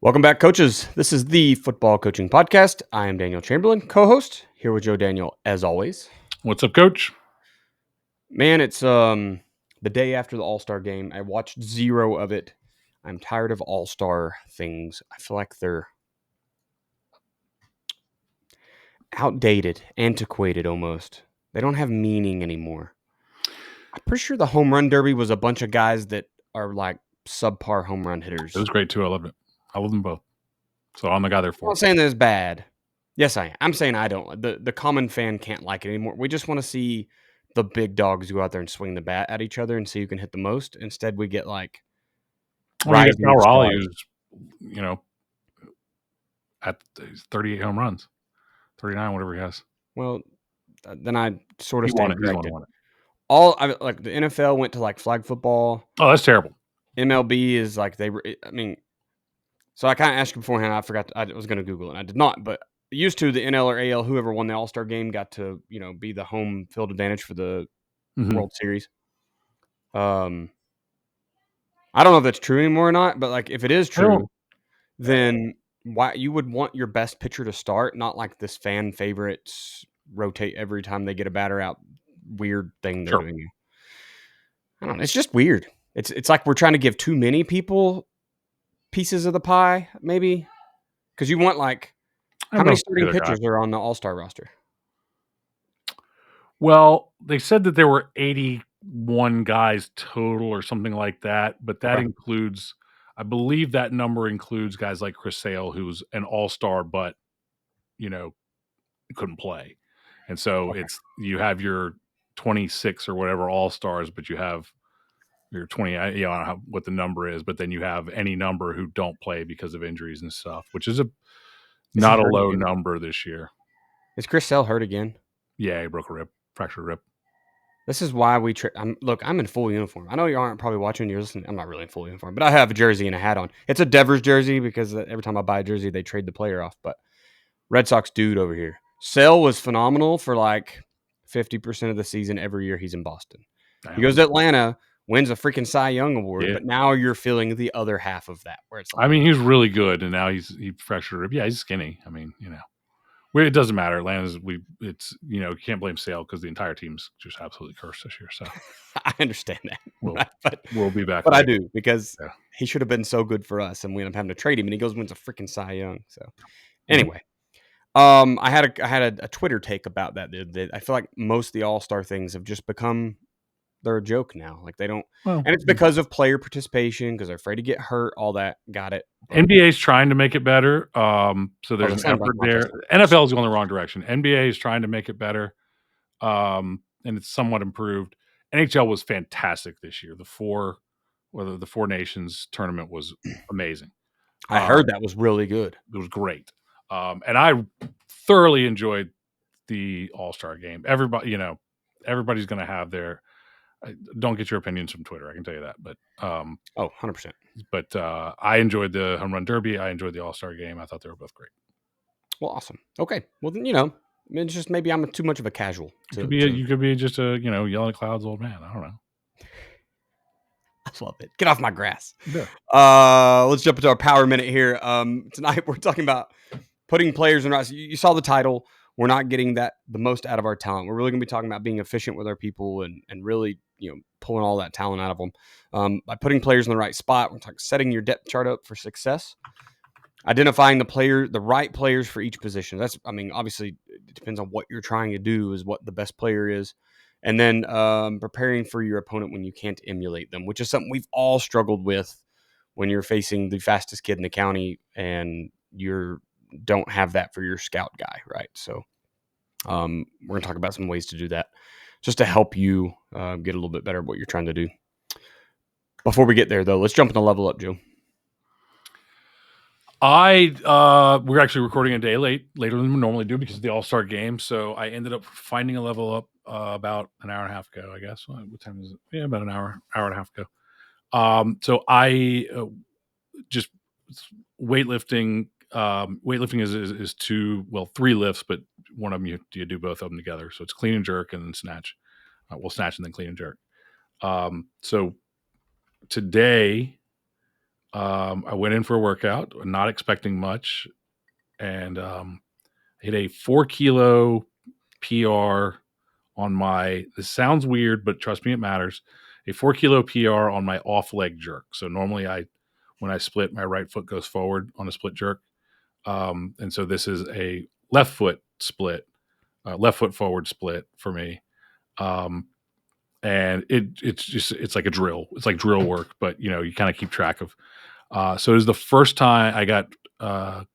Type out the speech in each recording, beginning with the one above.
Welcome back, coaches. This is the Football Coaching Podcast. I am Daniel Chamberlain, co-host, here with Joe Daniel, as always. What's up, Coach? Man, it's the day after the All-Star game. I watched zero of it. I'm tired of All-Star things. I feel like they're outdated, antiquated almost. They don't have meaning anymore. I'm pretty sure the home run derby was a bunch of guys that are like subpar home run hitters. It was great too. I loved it. I love them both. So I'm the guy there I'm for. not saying that it's bad. Yes, I am. I'm saying I don't. The common fan can't like it anymore. We just want to see the big dogs go out there and swing the bat at each other and see who can hit the most. Instead, we get like Well, you got Cal Raleigh, stars. who's at 38 home runs, 39, whatever he has. Well, then I sort of He won stand it. He's the one corrected. who won it. Like the NFL went to like flag football. Oh, that's terrible. MLB is like they were. I mean, so I kind of asked you beforehand. I forgot. I was going to Google it. And I did not, but used to the NL or AL, whoever won the All-Star game got to be the home field advantage for the World Series. I don't know if that's true anymore or not, but like if it is true, then why you would want your best pitcher to start, not like this fan favorites rotate every time they get a batter out weird thing they're doing. I don't know. It's just weird. It's like we're trying to give too many people pieces of the pie, maybe. Because you want like how many starting pitchers are on the All-Star roster? Well, they said that there were 81 guys total or something like that, but that includes, I believe that number includes guys like Chris Sale, who's an all-star, but, couldn't play. And so you have your 26 or whatever all-stars, but you have your 20, I don't know what the number is, but then you have any number who don't play because of injuries and stuff, which is not a low number this year. Is Chris Sale hurt again? Yeah, he broke a rib, fractured a rib. This is why we I'm in full uniform. I know you aren't probably watching. You're listening. I'm not really in full uniform, but I have a jersey and a hat on. It's a Devers jersey because every time I buy a jersey, they trade the player off. But Red Sox dude over here. Sale was phenomenal for like 50% of the season every year he's in Boston. Damn. He goes to Atlanta, wins a freaking Cy Young award, but now you're feeling the other half of that where it's like, I mean, he's really good, and now he fractured a rib. Yeah, he's skinny. I mean, it doesn't matter. Atlanta's you can't blame Sale because the entire team's just absolutely cursed this year. So I understand that. We'll be back. But I do because he should have been so good for us, and we end up having to trade him, and he goes and wins a freaking Cy Young. So anyway, I had a Twitter take about that. I feel like most of the All-Star things have just become they're a joke now. Like they don't, and it's because of player participation because they're afraid to get hurt. All that, got it. NBA is trying to make it better. So there's an effort there. NFL is going the wrong direction. NBA is trying to make it better, and it's somewhat improved. NHL was fantastic this year. The Four Nations tournament was amazing. I heard that was really good. It was great, and I thoroughly enjoyed the All-Star game. Everybody's going to have their. Don't get your opinions from Twitter. I can tell you that, but 100%. But I enjoyed the home run derby. I enjoyed the All-Star game. I thought they were both great. Well, awesome. Okay, well then it's just maybe I'm too much of a casual. You could be just a yelling at clouds old man. I don't know. I love it. Get off my grass. Yeah. Let's jump into our power minute here. Tonight we're talking about putting players in roster. You saw the title. We're not getting the most out of our talent. We're really going to be talking about being efficient with our people and really pulling all that talent out of them by putting players in the right spot. We're talking setting your depth chart up for success. Identifying the right players for each position. Obviously it depends on what you're trying to do is what the best player is. And then preparing for your opponent when you can't emulate them, which is something we've all struggled with when you're facing the fastest kid in the county and you don't have that for your scout guy, right? So we're going to talk about some ways to do that just to help you get a little bit better at what you're trying to do. Before we get there, though, let's jump in the level up, Joe. We're actually recording a day later than we normally do because of the All-Star game. So I ended up finding a level up about an hour and a half ago, I guess. What time is it? Yeah, about an hour and a half ago. So I just weightlifting. Weightlifting is three lifts, but one of them you do both of them together. So it's clean and jerk and then snatch. Snatch and then clean and jerk. So today I went in for a workout, not expecting much, and hit a 4 kilo PR on my. This sounds weird, but trust me, it matters. A 4 kilo PR on my off leg jerk. So normally, when I split, my right foot goes forward on a split jerk, and so this is a left foot split, left foot forward split for me. Um, and it's like a drill. It's like drill work, but you kind of keep track of. So it was the first time I got the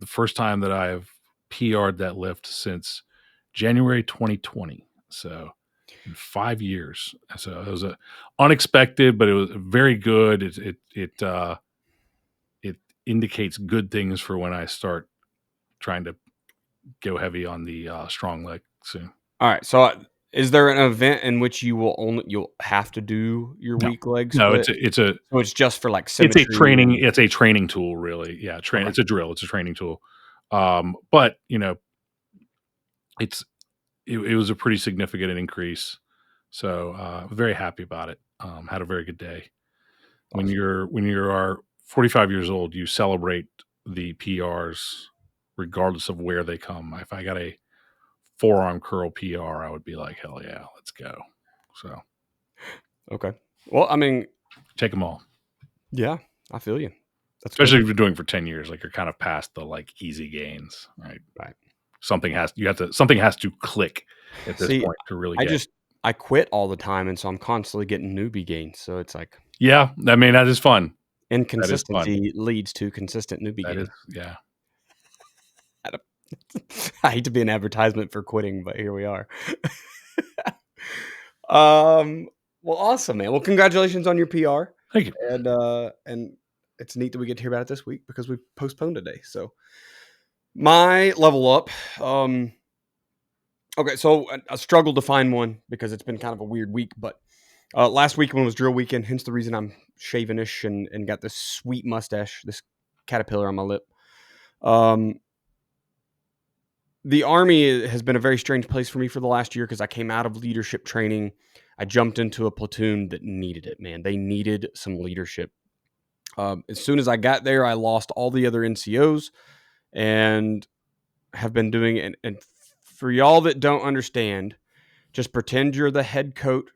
first time that I've PR'd that lift since January 2020. So in 5 years. So it was unexpected, but it was very good. It indicates good things for when I start trying to go heavy on the strong leg soon. All right. So, is there an event in which you'll have to do your No, weak leg no, split? So it's just for like it's a symmetry. training. It's a training tool, really. Yeah, Okay. It's a drill. It's a training tool. But it was a pretty significant increase. So very happy about it. Had a very good day. When you are 45 years old, you celebrate the PRs regardless of where they come. If I got a forearm curl PR, I would be like, hell yeah, let's go. So Okay. Well, I mean, take them all. yeah, I feel you. That's Especially good. if you're doing for 10 years, like you're kind of past the like easy gains, right? Right. Something has to click at this point to really get. I quit all the time, and so I'm constantly getting newbie gains. So it's like Yeah, I mean that is fun. That is fun. inconsistency leads to consistent newbie That gain. is, yeah. I hate to be an advertisement for quitting, but here we are. Well, awesome, man. Well, congratulations on your PR. Thank you. And it's neat that we get to hear about it this week because we postponed today. So my level up. Okay, so I struggled to find one because it's been kind of a weird week, but last weekend was drill weekend, hence the reason I'm shavenish and got this sweet mustache, this caterpillar on my lip. The Army has been a very strange place for me for the last year because I came out of leadership training. I jumped into a platoon that needed it, man. They needed some leadership. As soon as I got there, I lost all the other NCOs and have been doing it. And for y'all that don't understand, just pretend you're the head coach.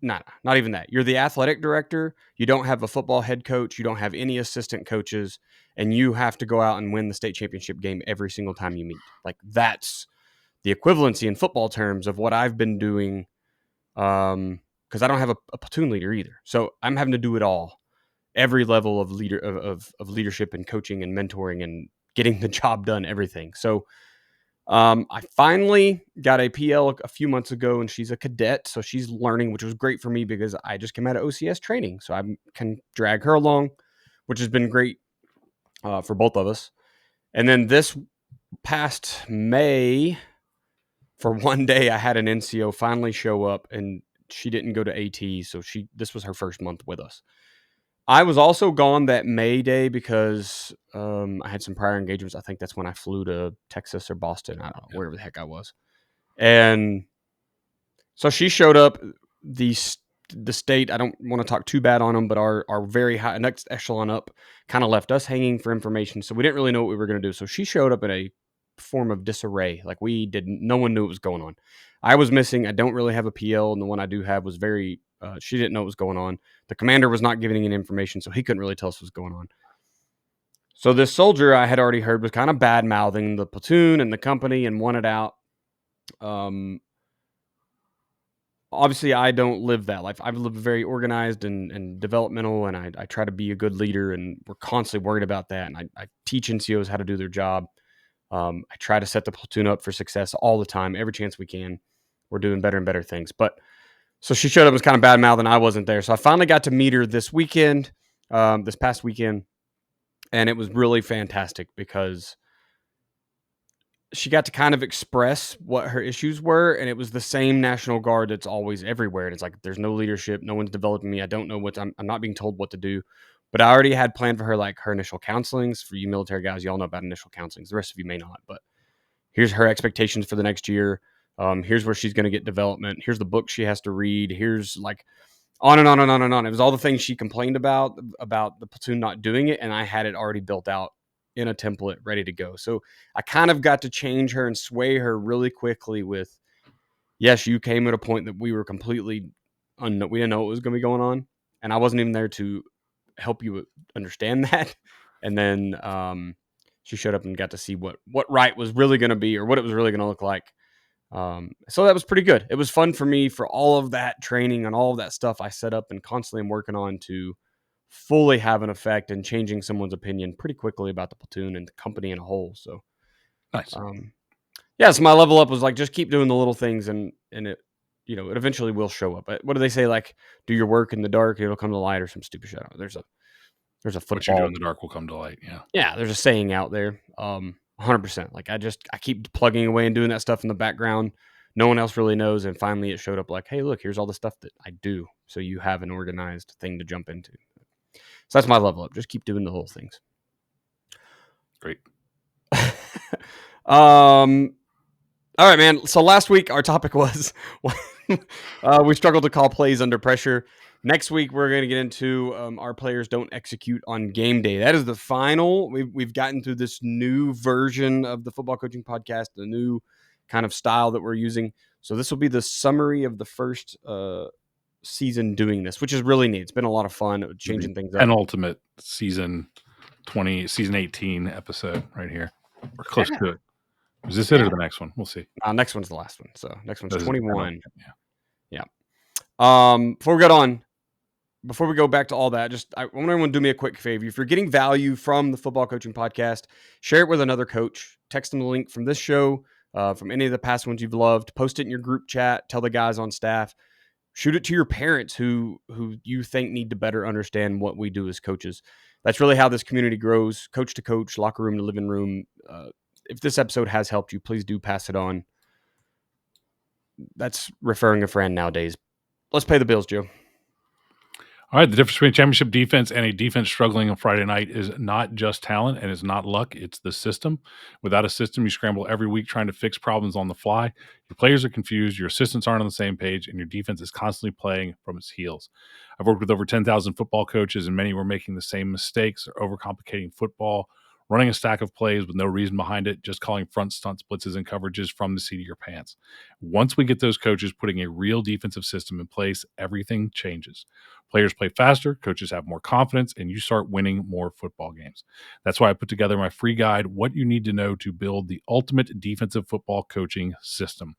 Not even that. You're the athletic director. You don't have a football head coach. You don't have any assistant coaches. And you have to go out and win the state championship game every single time you meet. Like, that's the equivalency in football terms of what I've been doing. Because I don't have a platoon leader either. So I'm having to do it all. Every level of leadership and coaching and mentoring and getting the job done, everything. So I finally got a PL a few months ago, and she's a cadet, so she's learning, which was great for me because I just came out of OCS training, so I can drag her along, which has been great for both of us. And then this past May, for one day, I had an NCO finally show up, and she didn't go to AT, so this was her first month with us. I was also gone that May day because I had some prior engagements. I think that's when I flew to Texas or Boston. I don't know, wherever the heck I was. And so she showed up. The state, I don't want to talk too bad on them, but our very high next echelon up kind of left us hanging for information. So we didn't really know what we were going to do. So she showed up in a form of disarray. Like no one knew what was going on. I was missing. I don't really have a PL, and the one I do have was very. She didn't know what was going on. The commander was not giving any information, so he couldn't really tell us what was going on. So this soldier I had already heard was kind of bad mouthing the platoon and the company and wanted out. Obviously, I don't live that life. I've lived very organized and developmental, and I try to be a good leader, and we're constantly worried about that. And I teach NCOs how to do their job. I try to set the platoon up for success all the time, every chance we can. We're doing better and better things. But so she showed up as kind of bad mouth, and I wasn't there. So I finally got to meet her this weekend, this past weekend, and it was really fantastic because she got to kind of express what her issues were, and it was the same National Guard that's always everywhere. And it's like, there's no leadership, no one's developing me. I don't know I'm not being told what to do. But I already had planned for her like her initial counselings. For you military guys, y'all know about initial counselings. The rest of you may not, but here's her expectations for the next year. Here's where she's going to get development. Here's the book she has to read. Here's like On and on and on and on. It was all the things she complained about the platoon not doing it, and I had it already built out in a template ready to go. So I kind of got to change her and sway her really quickly with, yes, you came at a point that we were completely we didn't know what was going to be going on, and I wasn't even there to help you understand that. And then she showed up and got to see what right was really going to be, or what it was really going to look like. So that was pretty good. It was fun for me for all of that training and all of that stuff I set up and constantly am working on to fully have an effect and changing someone's opinion pretty quickly about the platoon and the company in a whole. So Nice. yeah, so my level up was like, just keep doing the little things and it, it eventually will show up. What do they say? Like, do your work in the dark, it'll come to light, or some stupid shit. There's a football. What you do in the dark will come to light. Yeah. Yeah, there's a saying out there. 100%. Like I keep plugging away and doing that stuff in the background. No one else really knows. And finally it showed up like, hey, look, here's all the stuff that I do. So you have an organized thing to jump into. So that's my level up. Just keep doing the little things. Great. All right, man. So last week our topic was we struggled to call plays under pressure. Next week we're going to get into our players don't execute on game day. That is the final. We've gotten through this new version of the football coaching podcast, the new kind of style that we're using. So this will be the summary of the first season doing this, which is really neat. It's been a lot of fun changing things up. Penultimate season 18 episode right here. We're close to it. Is this it or the next one? We'll see. Next one's the last one. So next one's 21. Yeah. Before we go back to all that, I want everyone to do me a quick favor. If you're getting value from the football coaching podcast, share it with another coach. Text them the link from this show, from any of the past ones you've loved. Post it in your group chat. Tell the guys on staff. Shoot it to your parents who you think need to better understand what we do as coaches. That's really how this community grows, coach to coach, locker room to living room. If this episode has helped you, please do pass it on. That's referring a friend nowadays. Let's pay the bills, Joe. All right. The difference between a championship defense and a defense struggling on Friday night is not just talent and it's not luck. It's the system. Without a system, you scramble every week trying to fix problems on the fly. Your players are confused. Your assistants aren't on the same page, and your defense is constantly playing from its heels. I've worked with over 10,000 football coaches, and many were making the same mistakes or overcomplicating football, running a stack of plays with no reason behind it, just calling front stunts, blitzes, and coverages from the seat of your pants. Once we get those coaches putting a real defensive system in place, everything changes. Players play faster, coaches have more confidence, and you start winning more football games. That's why I put together my free guide, What You Need to Know to Build the Ultimate Defensive Football Coaching System.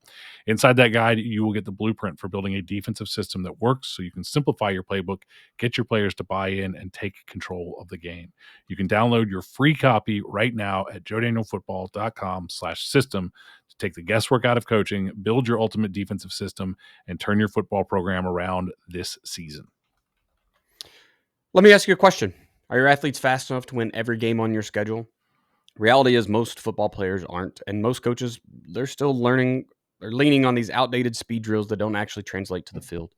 Inside that guide, you will get the blueprint for building a defensive system that works so you can simplify your playbook, get your players to buy in, and take control of the game. You can download your free copy right now at joedanielfootball.com/system to take the guesswork out of coaching, build your ultimate defensive system, and turn your football program around this season. Let me ask you a question. Are your athletes fast enough to win every game on your schedule? Reality is most football players aren't, and most coaches, they're still learning. They're leaning on these outdated speed drills that don't actually translate to the field.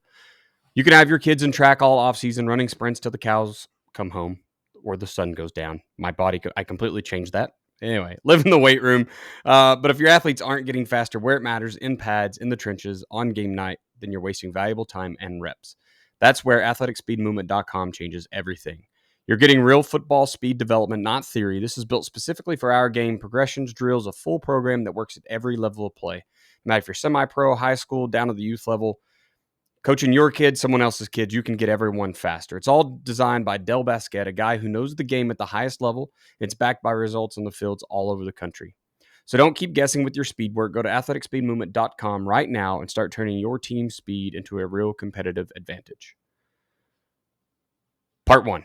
You can have your kids in track all offseason running sprints till the cows come home or the sun goes down. I completely changed that. Anyway, live in the weight room. But if your athletes aren't getting faster where it matters, in pads, in the trenches, on game night, then you're wasting valuable time and reps. That's where athleticspeedmovement.com changes everything. You're getting real football speed development, not theory. This is built specifically for our game. Progressions, drills, a full program that works at every level of play. No matter if you're semi-pro, high school, down to the youth level, coaching your kids, someone else's kids, you can get everyone faster. It's all designed by Del Basquet, a guy who knows the game at the highest level. It's backed by results on the fields all over the country. So don't keep guessing with your speed work. Go to athleticspeedmovement.com right now and start turning your team's speed into a real competitive advantage. Part one.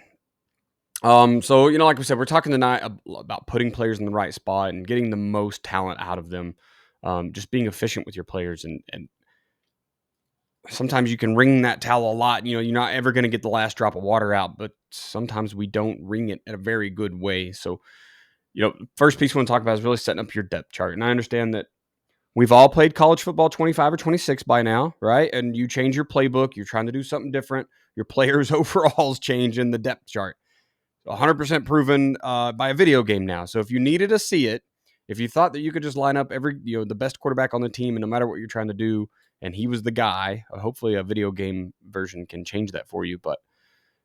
So, like we said, we're talking tonight about putting players in the right spot and getting the most talent out of them. Just being efficient with your players. And sometimes you can wring that towel a lot. You're not ever going to get the last drop of water out, but sometimes we don't wring it in a very good way. So, first piece we want to talk about is really setting up your depth chart. And I understand that we've all played college football 25 or 26 by now, right? And you change your playbook. You're trying to do something different. Your players' overalls change in the depth chart. 100% proven by a video game now. So if you needed to see it, if you thought that you could just line up the best quarterback on the team and no matter what you're trying to do, and he was the guy. Hopefully, a video game version can change that for you. But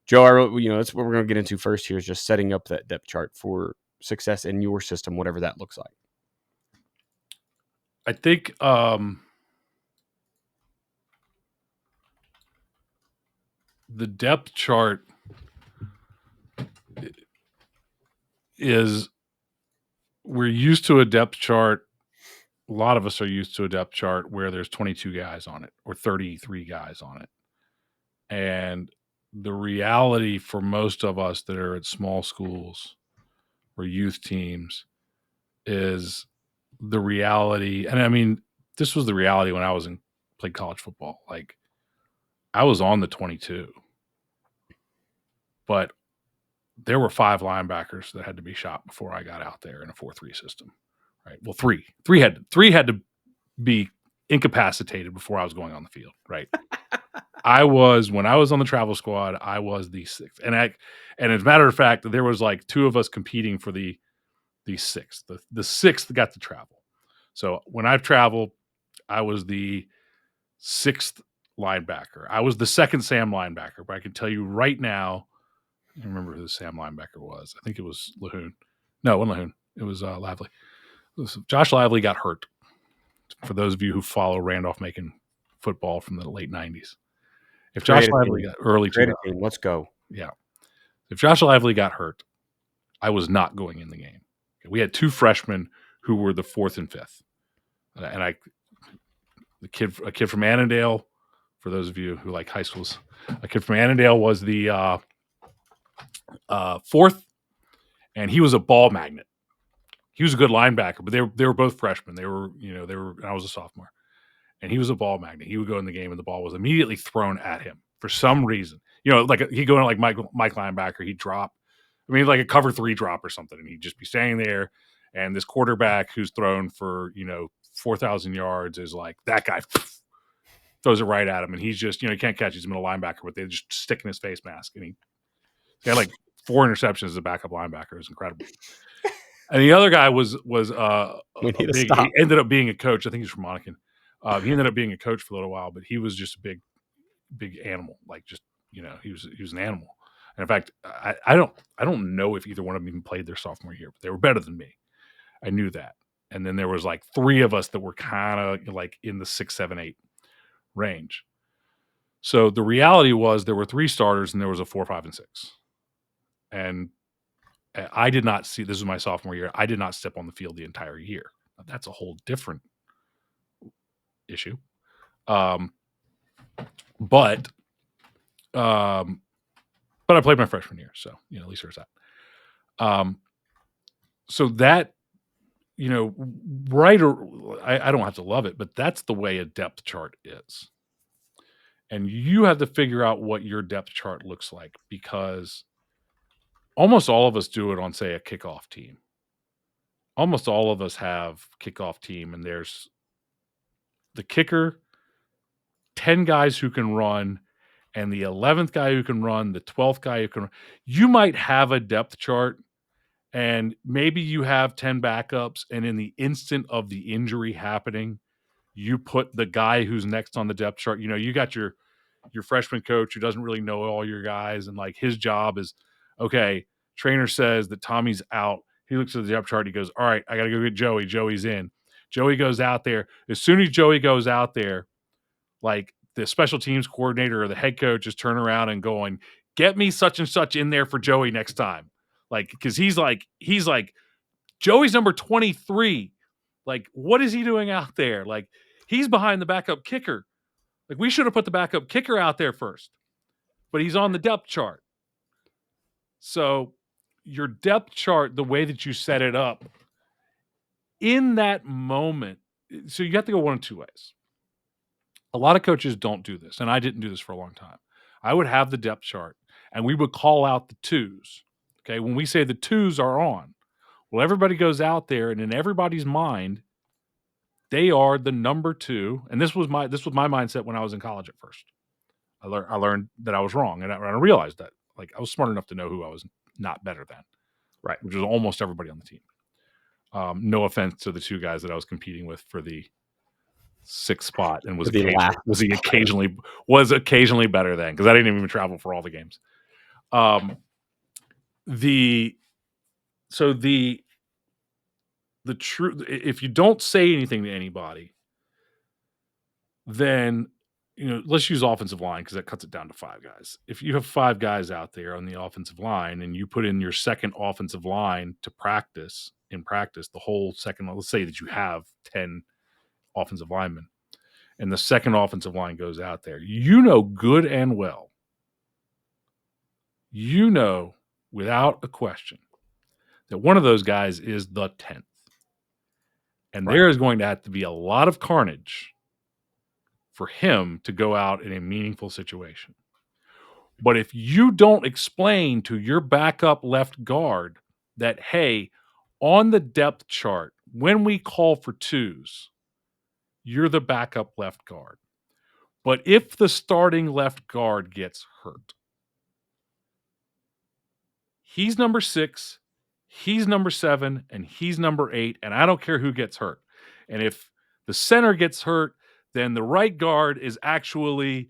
Joe, that's what we're going to get into first here is just setting up that depth chart for success in your system, whatever that looks like. I think the depth chart is, we're used to a depth chart. A lot of us are used to a depth chart where there's 22 guys on it or 33 guys on it. And the reality for most of us that are at small schools or youth teams is the reality. And I mean, this was the reality when I played college football. Like, I was on the 22, but there were 5 linebackers that had to be shot before I got out there in a 4-3 system. Right. Well, three had to be incapacitated before I was going on the field. Right. When I was on the travel squad, I was the 6th. And as a matter of fact, there was like 2 of us competing for the 6th. The 6th got to travel. So when I've traveled, I was the 6th linebacker. I was the 2nd Sam linebacker, but I can tell you right now, I don't remember who the Sam linebacker was. I think it was Lahoon. No, it wasn't Lahoon. It was Lively. Josh Lively got hurt. For those of you who follow Randolph-Macon football from the late 90s. If Josh Lively got early team, let's go. Yeah. If Josh Lively got hurt, I was not going in the game. We had 2 freshmen who were the 4th and 5th. And a kid from Annandale, for those of you who like high schools, a kid from Annandale was the 4th, and he was a ball magnet. He was a good linebacker, but they were both freshmen. I was a sophomore, and he was a ball magnet. He would go in the game, and the ball was immediately thrown at him for some reason. Like he'd go in like Mike linebacker, he'd drop. I mean, like a cover 3 drop or something, and he'd just be standing there. And this quarterback who's thrown for 4,000 yards is like, that guy throws it right at him, and he's just he can't catch. He's a middle linebacker, but they just stick in his face mask, and he had like 4 interceptions as a backup linebacker. It was incredible. And the other guy was he ended up being a coach. I think he's from Monacan. He ended up being a coach for a little while, but he was just a big animal. Like, just he was an animal. And in fact, I don't know if either one of them even played their sophomore year, but they were better than me. I knew that. And then there was like 3 of us that were kind of like in the 6, 7, 8 range. So the reality was there were 3 starters and there was a 4, 5, and 6. And I did not see, this was my sophomore year, I did not step on the field the entire year. That's a whole different issue. But I played my freshman year, so at least there's that. So that, right, or I don't have to love it, but that's the way a depth chart is. And you have to figure out what your depth chart looks like, because almost all of us do it on, say, a kickoff team. Almost all of us have kickoff team, and there's the kicker, 10 guys who can run, and the 11th guy who can run, the 12th guy who can run. You might have a depth chart, and maybe you have 10 backups, and in the instant of the injury happening, you put the guy who's next on the depth chart. You got your freshman coach who doesn't really know all your guys, and like his job is, okay, trainer says that Tommy's out. He looks at the depth chart. He goes, all right, I got to go get Joey. Joey's in. Joey goes out there. As soon as Joey goes out there, like the special teams coordinator or the head coach is turning around and going, get me such and such in there for Joey next time. Like, because he's like, Joey's number 23. Like, what is he doing out there? Like, he's behind the backup kicker. Like, we should have put the backup kicker out there first, but he's on the depth chart. So your depth chart, the way that you set it up in that moment, so you have to go one of 2 ways. A lot of coaches don't do this, and I didn't do this for a long time. I would have the depth chart, and we would call out the 2s. Okay, when we say the 2s are on, well, everybody goes out there, and in everybody's mind, they are the number 2. And this was my mindset when I was in college at first. I learned that I was wrong, and I realized that. Like, I was smart enough to know who I was not better than, right? Which was almost everybody on the team. No offense to the 2 guys that I was competing with for the sixth spot and was The last occasionally better then because I didn't even travel for all the games. The truth, if you don't say anything to anybody, then let's use offensive line because that cuts it down to 5 guys. If you have 5 guys out there on the offensive line and you put in your second offensive line to practice the whole second, let's say that you have 10 offensive linemen and the second offensive line goes out there, good and well, without a question that one of those guys is the 10th. And there is going to have to be a lot of carnage for him to go out in a meaningful situation. But if you don't explain to your backup left guard that, hey, on the depth chart, when we call for 2s, you're the backup left guard. But if the starting left guard gets hurt, he's number 6, he's number 7, and he's number 8, and I don't care who gets hurt. And if the center gets hurt, then the right guard is actually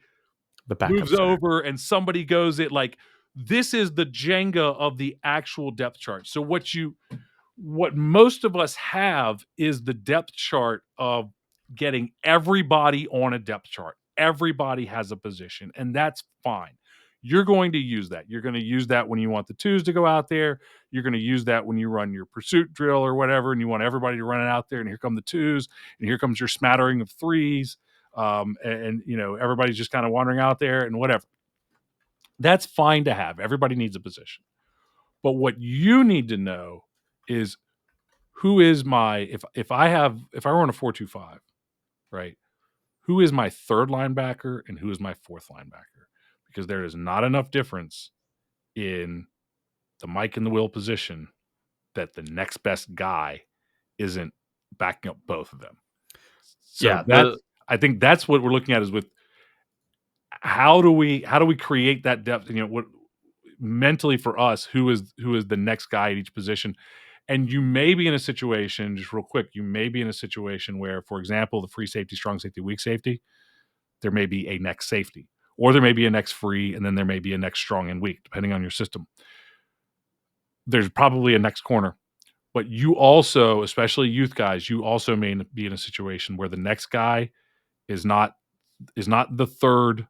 the backup moves over and somebody goes it. Like, this is the Jenga of the actual depth chart. So what most of us have is the depth chart of getting everybody on a depth chart. Everybody has a position, and that's fine. You're going to use that. You're going to use that when you want the 2s to go out there. You're going to use that when you run your pursuit drill or whatever, and you want everybody to run it out there, and here come the 2s, and here comes your smattering of 3s. Everybody's just kind of wandering out there and whatever. That's fine to have. Everybody needs a position. But what you need to know is who is my, if I run a 4-2-5, right? Who is my third linebacker and who is my fourth linebacker? Because there is not enough difference in the Mike and the Will position that the next best guy isn't backing up both of them. So I think that's what we're looking at is with how do we create that depth? What mentally for us, who is the next guy at each position? And you may be in a situation, just real quick, where, for example, the free safety, strong safety, weak safety, there may be a next safety, or there may be a next free, and then there may be a next strong and weak, depending on your system. There's probably a next corner. But you also, especially youth guys, you also may be in a situation where the next guy is not the third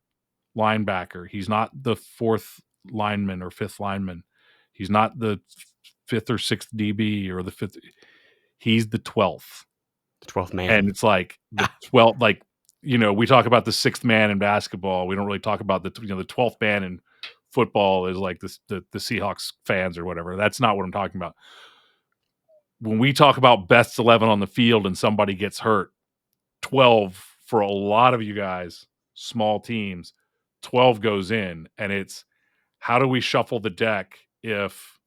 linebacker. He's not the fourth lineman or fifth lineman. He's not the fifth or sixth DB or the fifth. He's the 12th. The 12th man. And it's like the 12th, like, we talk about the sixth man in basketball. We don't really talk about the 12th man in football is like the Seahawks fans or whatever. That's not what I'm talking about. When we talk about best 11 on the field and somebody gets hurt, 12 for a lot of you guys, small teams, 12 goes in, and it's how do we shuffle the deck if,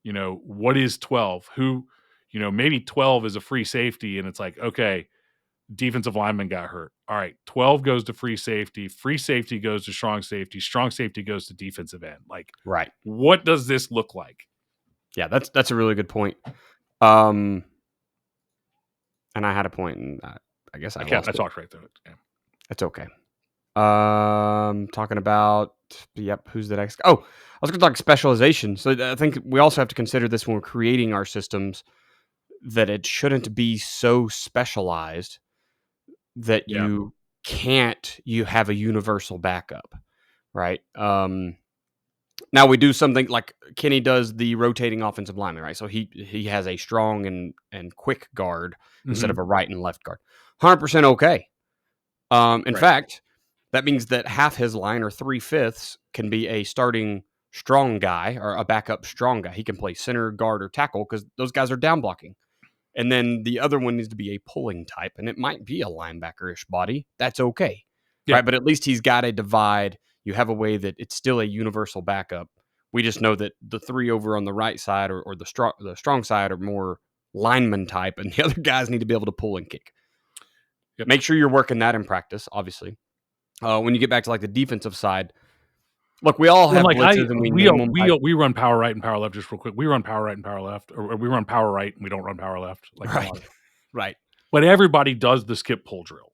what is 12? Who, maybe 12 is a free safety, and it's like, okay, defensive lineman got hurt. All right, 12 goes to free safety goes to strong safety goes to defensive end. Like, right. What does this look like? Yeah, that's a really good point. And I had a point, and I guess I talked right through it. Yeah. That's okay. Talking about, who's the next? Oh, I was going to talk specialization. So I think we also have to consider this when we're creating our systems, that it shouldn't be so specialized that you have a universal backup, right? Now we do something like Kenny does the rotating offensive lineman, right? So he has a strong and quick guard instead of a right and left guard. 100% okay. In fact, that means that half his line, or 3/5, can be a starting strong guy or a backup strong guy. He can play center, guard, or tackle because those guys are down blocking. And then the other one needs to be a pulling type, and it might be a linebacker-ish body. That's okay, right? But at least he's got a divide. You have a way that it's still a universal backup. We just know that the 3 over on the right side or the strong side are more lineman type, and the other guys need to be able to pull and kick. Yep. Make sure you're working that in practice, obviously. When you get back to like the defensive side, look, we all have blitzes, and we run power right and power left. Just real quick, we run power right and power left, or we run power right and we don't run power left. Like right. But everybody does the skip pull drill.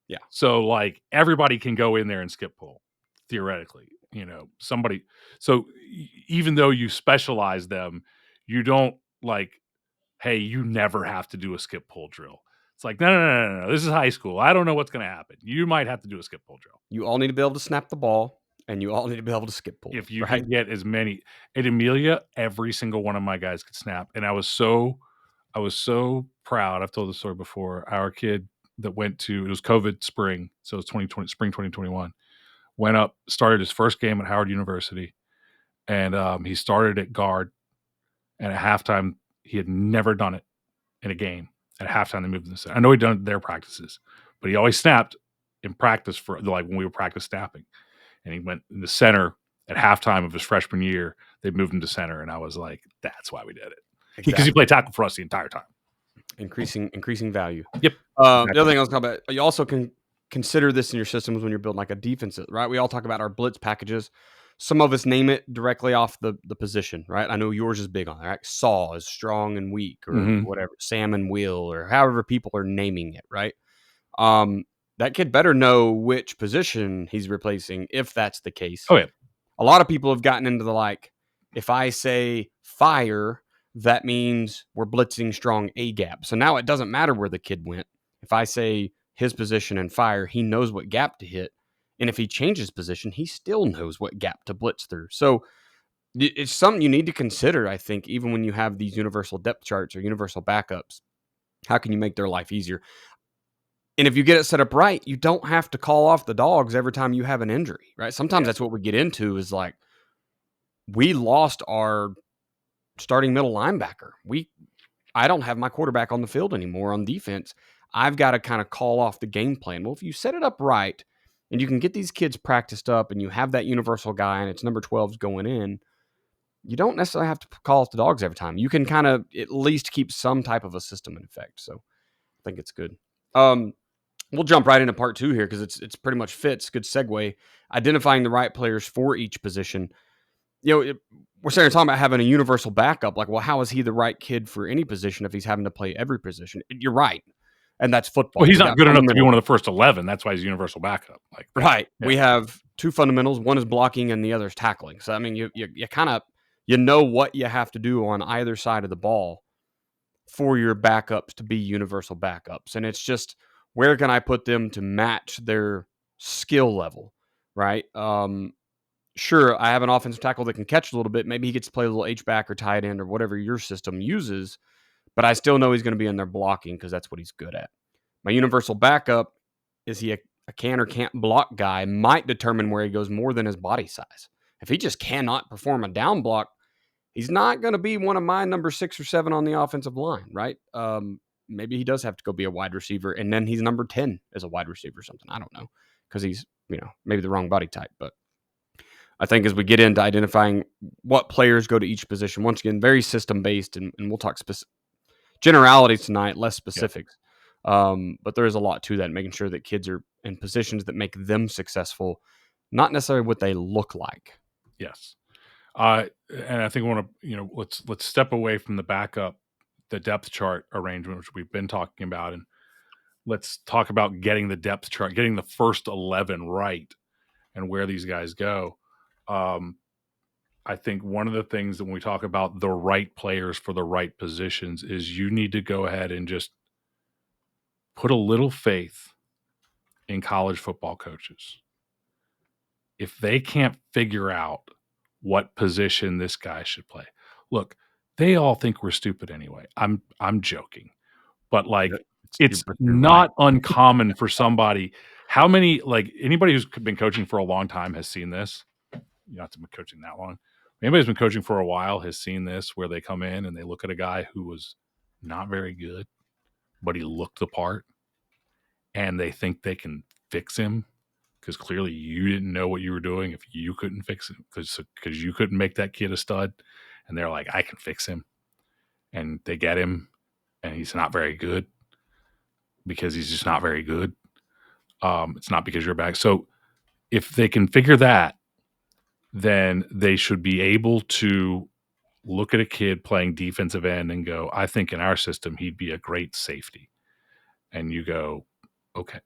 Yeah. So like everybody can go in there and skip pull, theoretically. Somebody. So even though you specialize them, you don't like, hey, you never have to do a skip pull drill. It's like, no. This is high school. I don't know what's going to happen. You might have to do a skip pull drill. You all need to be able to snap the ball, and you all need to be able to skip pull. If you Right? can get as many. At Amelia, every single one of my guys could snap, and I was so proud. I've told this story before. Our kid that went to, it was COVID spring, so it was 2020 spring 2021. Went up, started his first game at Howard University, and he started at guard. And at halftime, he had never done it in a game. At halftime, they moved him to center. I know he'd done it in their practices, but he always snapped in practice for like when we were practice snapping. And he went in the center at halftime of his freshman year. They moved him to center, and I was like, "That's why we did it." Because Exactly. he played tackle for us the entire time. Increasing value. Yep. The other thing I was talking about, you also can consider this in your systems when you're building like a defense, right? We all talk about our blitz packages. Some of us name it directly off the position, right? I know yours is big on that, right? Saw is strong and weak, or whatever. Sam and Will, or however people are naming it, right? That kid better know which position he's replacing if that's the case. Oh yeah. A lot of people have gotten into the like, if I say fire, that means we're blitzing strong A gap. So now it doesn't matter where the kid went. If I say his position and fire, he knows what gap to hit. And if he changes position, he still knows what gap to blitz through. So it's something you need to consider, I think, even when you have these universal depth charts or universal backups. How can you make their life easier? And if you get it set up right, you don't have to call off the dogs every time you have an injury, right? Sometimes that's what we get into is like, we lost our starting middle linebacker. I don't have my quarterback on the field anymore on defense. I've got to kind of call off the game plan. Well, if you set it up right and you can get these kids practiced up and you have that universal guy and it's number 12s going in, you don't necessarily have to call off the dogs every time. You can kind of at least keep some type of a system in effect. So I think it's good. We'll jump right into part 2 here because it's pretty much fits. Good segue. Identifying the right players for each position. We're talking about having a universal backup. Like, well, how is he the right kid for any position if he's having to play every position? You're right. And that's football. Well, he's not good enough to be one of the first 11. That's why he's universal backup. Like, right. Yeah. We have 2 fundamentals. One is blocking and the other is tackling. So, I mean, you kind of, know what you have to do on either side of the ball for your backups to be universal backups. And it's just, where can I put them to match their skill level, right? Sure, I have an offensive tackle that can catch a little bit. Maybe he gets to play a little H-back or tight end or whatever your system uses, but I still know he's going to be in there blocking because that's what he's good at. My universal backup, is he a can or can't block guy, might determine where he goes more than his body size. If he just cannot perform a down block, he's not going to be one of my number 6 or 7 on the offensive line, right? Maybe he does have to go be a wide receiver, and then he's number 10 as a wide receiver or something. I don't know, because he's, maybe the wrong body type. But I think as we get into identifying what players go to each position, once again, very system-based, and we'll talk generalities tonight, less specifics. Yeah. But there is a lot to that, making sure that kids are in positions that make them successful, not necessarily what they look like. Yes. And I think we want to, let's step away from the backup, the depth chart arrangement, which we've been talking about, and let's talk about getting the depth chart, getting the first 11 right, and where these guys go. I think one of the things that when we talk about the right players for the right positions is you need to go ahead and just put a little faith in college football coaches. If they can't figure out what position this guy should play. Look, they all think we're stupid anyway. I'm joking. But like it's not uncommon for somebody. How many, like anybody who's been coaching for a long time has seen this. You not to be coaching that long. Anybody who's been coaching for a while has seen this, where they come in and they look at a guy who was not very good, but he looked the part, and they think they can fix him because clearly you didn't know what you were doing if you couldn't fix him, because you couldn't make that kid a stud. And they're like, I can fix him. And they get him, and he's not very good because he's just not very good. It's not because you're back. So if they can figure that, then they should be able to look at a kid playing defensive end and go, I think in our system, he'd be a great safety. And you go, okay.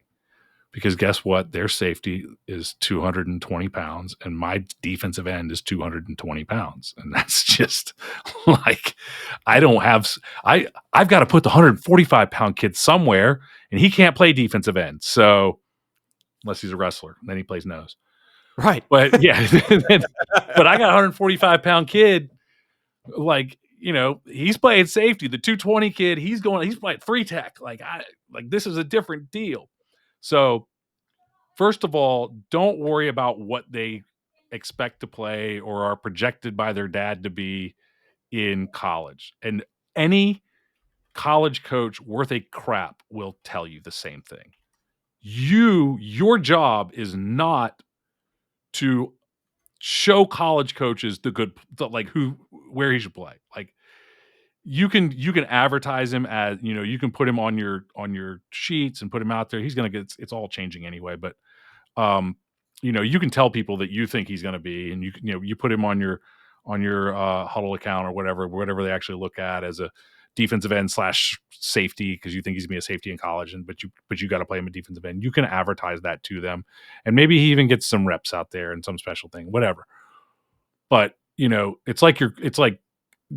Because guess what? Their safety is 220 pounds, and my defensive end is 220 pounds. And that's just like, I've got to put the 145-pound kid somewhere, and he can't play defensive end. So, unless he's a wrestler, then he plays nose. Right. But yeah, but I got a 145-pound kid, like, he's playing safety. The 220 kid, he's playing 3-tech. Like, this is a different deal. So, first of all, don't worry about what they expect to play or are projected by their dad to be in college. And any college coach worth a crap will tell you the same thing. Your job is not to show college coaches where he should play. Like, you can advertise him as, you can put him on your sheets and put him out there. He's going to get, it's all changing anyway, but you can tell people that you think he's going to be, and you put him on your huddle account or whatever they actually look at as a defensive end / safety, because you think he's going to be a safety in college, but you got to play him a defensive end. You can advertise that to them, and maybe he even gets some reps out there and some special thing, whatever. But it's like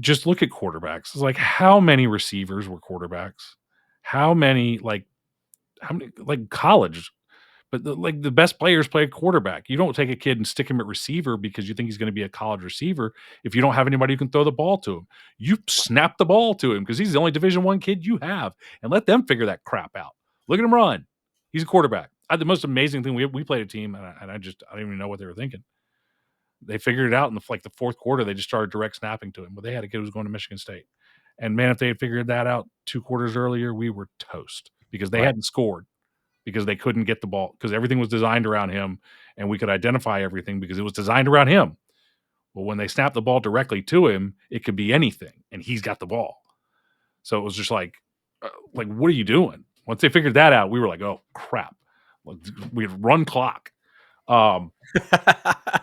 just look at quarterbacks. It's like, how many receivers were quarterbacks? How many college? But the best players play quarterback. You don't take a kid and stick him at receiver because you think he's going to be a college receiver if you don't have anybody who can throw the ball to him. You snap the ball to him because he's the only Division I kid you have, and let them figure that crap out. Look at him run. He's a quarterback. The most amazing thing, we played a team, and I don't even know what they were thinking. They figured it out in the fourth quarter. They just started direct snapping to him. But they had a kid who was going to Michigan State. And man, if they had figured that out 2 quarters earlier, we were toast because they hadn't scored. Because they couldn't get the ball, because everything was designed around him, and we could identify everything because it was designed around him. Well, when they snapped the ball directly to him, it could be anything, and he's got the ball. So it was just like, what are you doing? Once they figured that out, we were like, oh crap, we had run clock.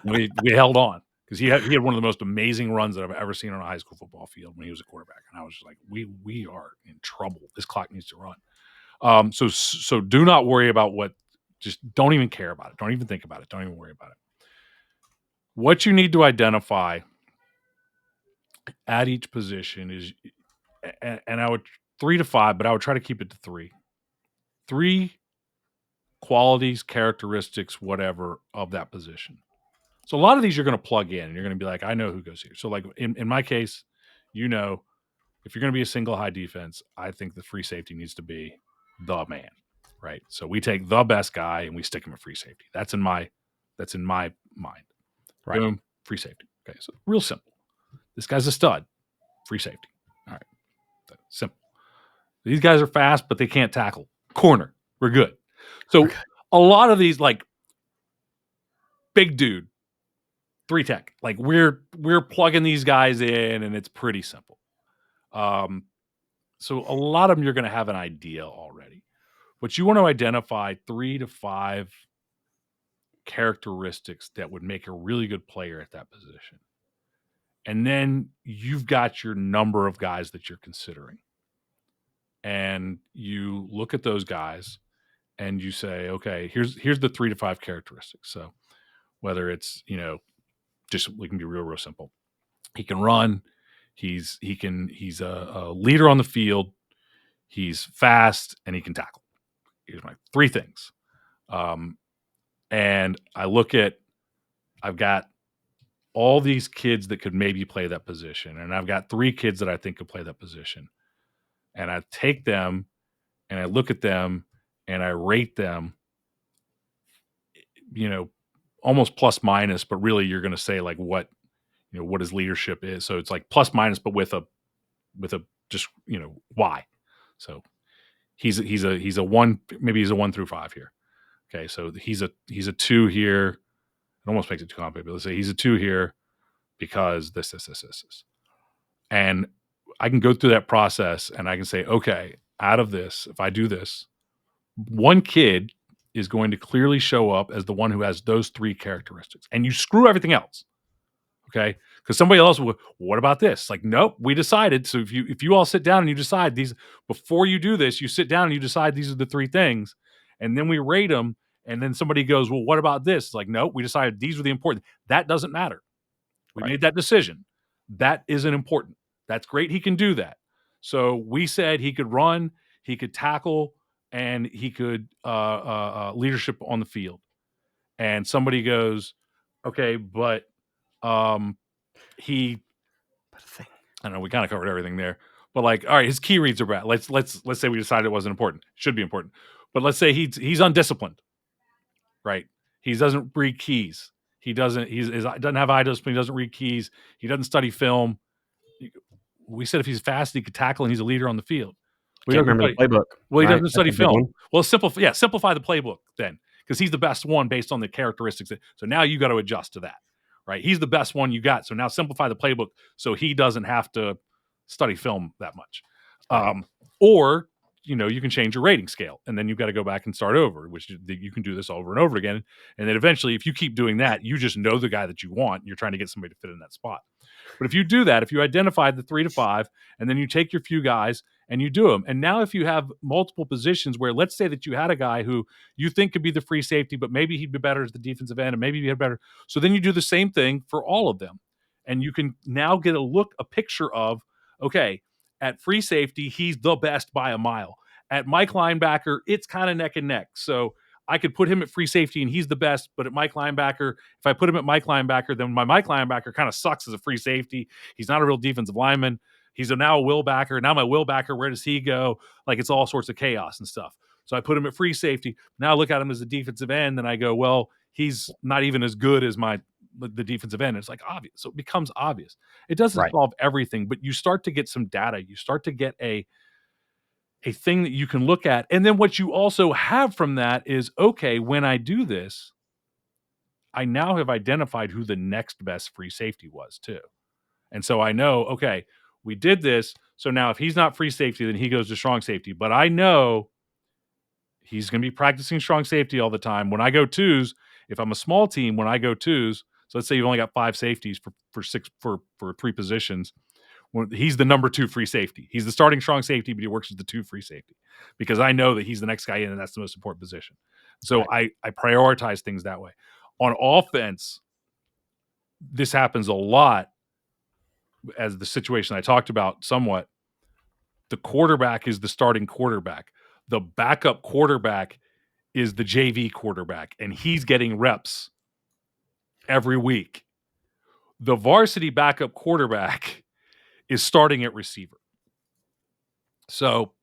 We held on because he had one of the most amazing runs that I've ever seen on a high school football field when he was a quarterback, and I was just like, we are in trouble. This clock needs to run. So do not worry about just don't even care about it. Don't even think about it. Don't even worry about it. What you need to identify at each position is, and I would 3 to 5, but I would try to keep it to 3. 3 qualities, characteristics, whatever, of that position. So a lot of these you're going to plug in and you're going to be like, I know who goes here. So like in my case, if you're going to be a single high defense, I think the free safety needs to be the man, right? So we take the best guy and we stick him at free safety. That's in my mind. Right. Boom, free safety. Okay, so real simple. This guy's a stud, free safety. All right, simple. These guys are fast, but they can't tackle. Corner, we're good. So a lot of these, like, big dude, 3-tech, like we're plugging these guys in, and it's pretty simple. So a lot of them you're going to have an idea already, but you want to identify 3 to 5 characteristics that would make a really good player at that position. And then you've got your number of guys that you're considering. And you look at those guys and you say, okay, here's the 3 to 5 characteristics. So whether it's, just, we can be real simple. He can run. He's a leader on the field. He's fast, and he can tackle. Here's my 3 things. And I've got all these kids that could maybe play that position. And I've got 3 kids that I think could play that position. And I take them and I look at them and I rate them, almost plus minus, but really you're going to say like what his leadership is. So it's like plus minus, but with a just, why. So he's a 1, maybe he's a 1 through 5 here. Okay. So he's a 2 here. It almost makes it too complicated, but let's say he's a 2 here because this. And I can go through that process and I can say, okay, out of this, if I do this, one kid is going to clearly show up as the one who has those 3 characteristics, and you screw everything else. Okay. Because somebody else will, what about this? Like, nope, we decided. So if you all sit down and you decide these, before you do this, you sit down and you decide these are the 3 things. and then we rate them, and then somebody goes, well, what about this? It's like, no, we decided these were the important. That doesn't matter. We made that decision. That isn't important. That's great. He can do that. So we said he could run, he could tackle, and he could leadership on the field. And somebody goes, okay, but he, I don't know, we kind of covered everything there. But like, all right, his key reads are bad. Let's say we decided it wasn't important. Should be important. But let's say he's undisciplined, right? He doesn't read keys. He doesn't have eye discipline. He doesn't read keys. He doesn't study film. We said if he's fast, he could tackle, and he's a leader on the field. Can't remember the playbook. Well, he right? doesn't study film. Well, simplify the playbook then, because he's the best one based on the characteristics. So now you got to adjust to that, right? He's the best one you got. So now simplify the playbook so he doesn't have to study film that much. Or you can change your rating scale, and then you've got to go back and start over, which you can do this over and over again. And then eventually, if you keep doing that, you just know the guy that you want. You're trying to get somebody to fit in that spot. But if you do that, if you identify the 3 to 5, and then you take your few guys and you do them, and now if you have multiple positions where, let's say that you had a guy who you think could be the free safety, but maybe he'd be better as the defensive end, and maybe he'd be better. So then you do the same thing for all of them. And you can now get a picture of, okay, at free safety, he's the best by a mile. At Mike linebacker, it's kind of neck and neck. So I could put him at free safety and he's the best, but at Mike linebacker, if I put him at Mike linebacker, then my Mike linebacker kind of sucks as a free safety. He's not a real defensive lineman. He's now a will backer. Now my will backer, where does he go? Like, it's all sorts of chaos and stuff. So I put him at free safety. Now I look at him as a defensive end and I go, well, he's not even as good as the defensive end. It's like obvious. So it becomes obvious. It doesn't solve everything, but you start to get some data. You start to get a thing that you can look at. And then what you also have from that is, okay, when I do this, I now have identified who the next best free safety was too. And so I know, okay, we did this. So now if he's not free safety, then he goes to strong safety. But I know he's going to be practicing strong safety all the time. When I go twos, if I'm a small team, when I go twos, so let's say you've only got 5 safeties for 3 positions. He's the number 2 free safety. He's the starting strong safety, but he works as the 2 free safety because I know that he's the next guy in, and that's the most important position. So I prioritize things that way. On offense, this happens a lot, as the situation I talked about somewhat. The quarterback is the starting quarterback. The backup quarterback is the JV quarterback, and he's getting reps every week. The varsity backup quarterback is starting at receiver. So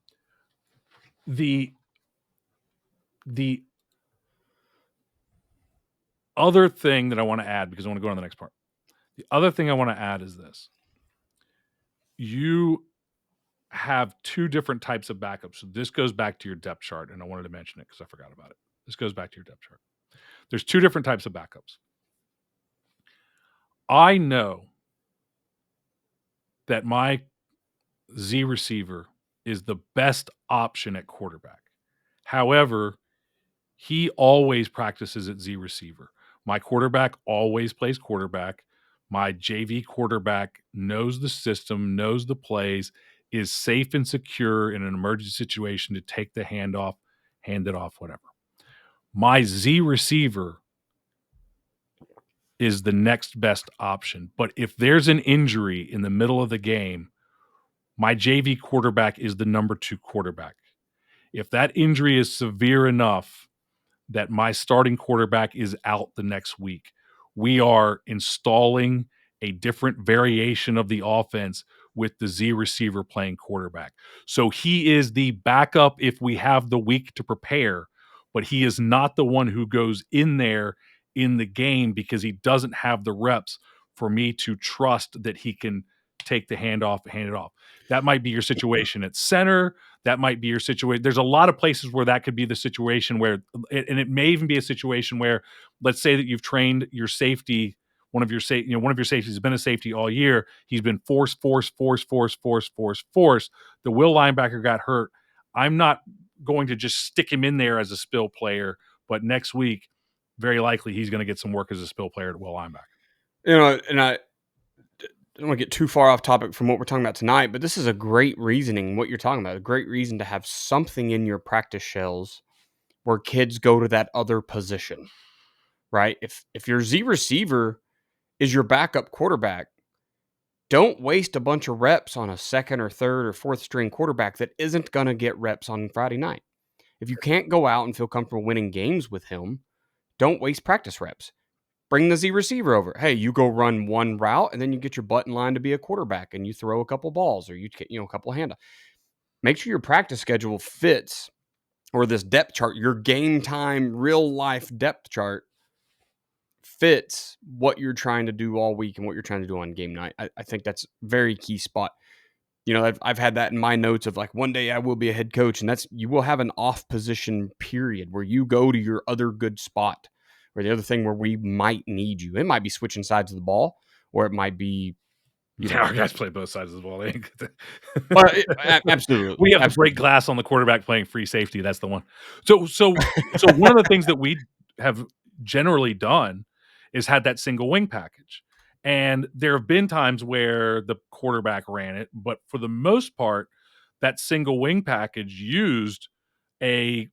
the other thing that I want to add, because I want to go on the next part. The other thing I want to add is this. You have 2 different types of backups. So this goes back to your depth chart, and I wanted to mention it because I forgot about it. This goes back to your depth chart. There's 2 different types of backups. I know that my Z receiver is the best option at quarterback. However, he always practices at Z receiver. My quarterback always plays quarterback. My JV quarterback knows the system, knows the plays, is safe and secure in an emergency situation to take the handoff, hand it off, whatever. My Z receiver is the next best option. But if there's an injury in the middle of the game, my JV quarterback is the number 2 quarterback. If that injury is severe enough that my starting quarterback is out the next week, we are installing a different variation of the offense with the Z receiver playing quarterback. So he is the backup if we have the week to prepare, but he is not the one who goes in there in the game because he doesn't have the reps for me to trust that he can take the handoff and hand it off. That might be your situation at center. That might be your situation. There's a lot of places where that could be the situation where, and it may even be a situation where, let's say that you've trained your safety, one of your safeties has been a safety all year. He's been force. The will linebacker got hurt. I'm not going to just stick him in there as a spill player, but next week, very likely he's going to get some work as a spill player at will linebacker. And I don't want to get too far off topic from what we're talking about tonight, but this is a great reasoning, what you're talking about, a great reason to have something in your practice shells where kids go to that other position, right? If your Z receiver is your backup quarterback, don't waste a bunch of reps on a second or third or fourth string quarterback that isn't going to get reps on Friday night. If you can't go out and feel comfortable winning games with him, don't waste practice reps. Bring the Z receiver over. Hey, you go run one route and then you get your butt in line to be a quarterback and you throw a couple balls or you get, a couple of handoffs. Make sure your practice schedule fits, or this depth chart, your game time, real life depth chart fits what you're trying to do all week and what you're trying to do on game night. I think that's a very key spot. I've had that in my notes of like, one day I will be a head coach, and that's, you will have an off position period where you go to your other good spot, or the other thing where we might need you. It might be switching sides of the ball, or it might be, our guys play both sides of the ball. Absolutely. We have to break glass on the quarterback playing free safety. That's the one. So one of the things that we have generally done is had that single wing package. And there have been times where the quarterback ran it, but for the most part, that single wing package used a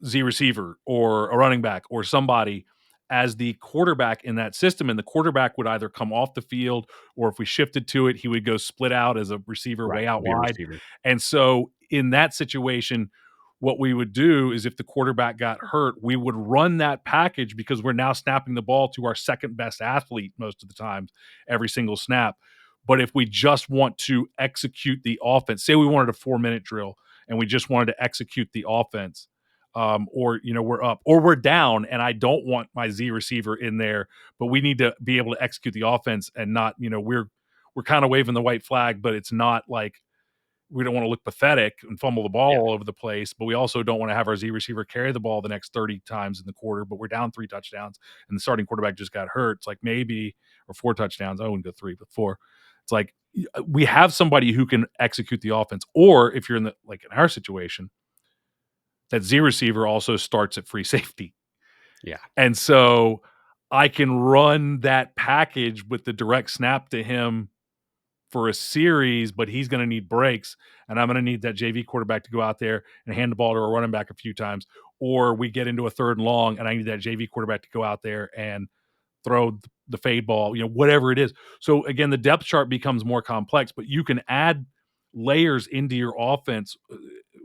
Z receiver or a running back or somebody as the quarterback in that system. And the quarterback would either come off the field, or if we shifted to it, he would go split out as a receiver way out wide. And so in that situation, what we would do is if the quarterback got hurt, we would run that package, because we're now snapping the ball to our second best athlete most of the times, every single snap. But if we just want to execute the offense, say we wanted a 4-minute drill and we just wanted to execute the offense, or we're up or we're down, and I don't want my Z receiver in there, but we need to be able to execute the offense and not, we're kind of waving the white flag, but it's not like we don't want to look pathetic and fumble the ball all over the place, but we also don't want to have our Z receiver carry the ball the next 30 times in the quarter, but we're down 3 touchdowns and the starting quarterback just got hurt. It's like maybe, or 4 touchdowns. I wouldn't go 3, but 4. It's like we have somebody who can execute the offense. Or if you're in our situation, that Z receiver also starts at free safety. Yeah. And so I can run that package with the direct snap to him for a series, but he's going to need breaks, and I'm going to need that JV quarterback to go out there and hand the ball to a running back a few times. Or we get into a 3rd and long, and I need that JV quarterback to go out there and throw the fade ball, whatever it is. So again, the depth chart becomes more complex, but you can add layers into your offense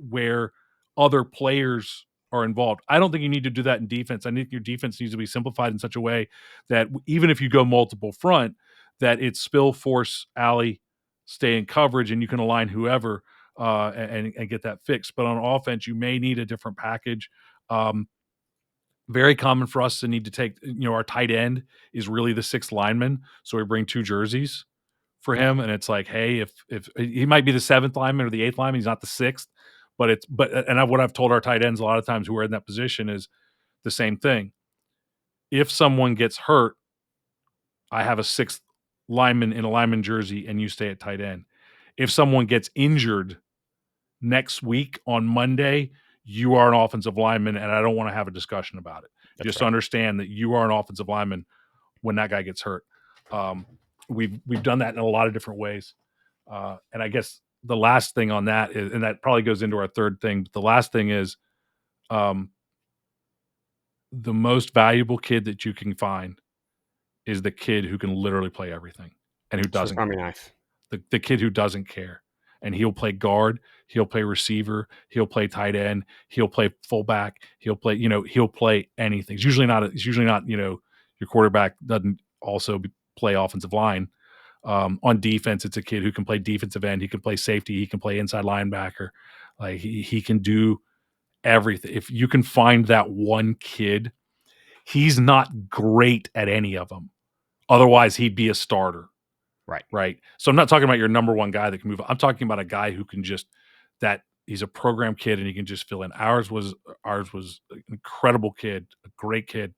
where other players are involved. I don't think you need to do that in defense. I think your defense needs to be simplified in such a way that even if you go multiple front, that it's spill, force, alley, stay in coverage, and you can align whoever and get that fixed. But on offense, you may need a different package. Very common for us to need to take, our tight end is really the 6th lineman. So we bring 2 jerseys for him. And it's like, hey, if he might be the 7th lineman or the 8th lineman, he's not the 6th. But what I've told our tight ends a lot of times who are in that position is the same thing. If someone gets hurt, I have a 6th lineman in a lineman jersey and you stay at tight end. If someone gets injured next week on Monday, you are an offensive lineman, and I don't want to have a discussion about it. Just understand that you are an offensive lineman when that guy gets hurt. We've done that in a lot of different ways. And I guess the last thing on that is, and that probably goes into our 3rd thing, but the last thing is the most valuable kid that you can find is the kid who can literally play everything and who doesn't care. The kid who doesn't care. And he'll play guard, he'll play receiver, he'll play tight end, he'll play fullback, he'll play anything. It's usually not, your quarterback doesn't also play offensive line. On defense, it's a kid who can play defensive end, he can play safety, he can play inside linebacker. Like he can do everything. If you can find that one kid, he's not great at any of them. Otherwise, he'd be a starter. Right. So I'm not talking about your number one guy that can move. I'm talking about a guy who can that he's a program kid and he can just fill in. Ours was an incredible kid, a great kid,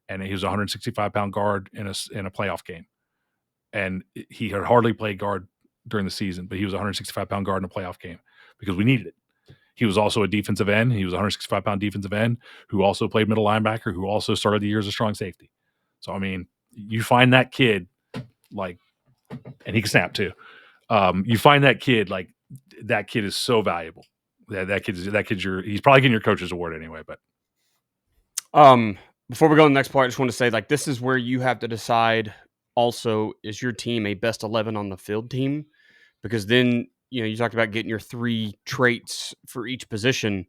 and he was a 165-pound guard in a playoff game. And he had hardly played guard during the season, but he was a 165-pound guard in a playoff game because we needed it. He was also a defensive end. He was a 165-pound defensive end who also played middle linebacker, who also started the year as a strong safety. So, I mean, you find that kid, and he can snap too. You find that kid, that kid is so valuable. That kid's he's probably getting your coach's award anyway, but Before we go to the next part, I just want to say, like, this is where you have to decide also, is your team a best 11 on the field team? Because then, you talked about getting your 3 traits for each position,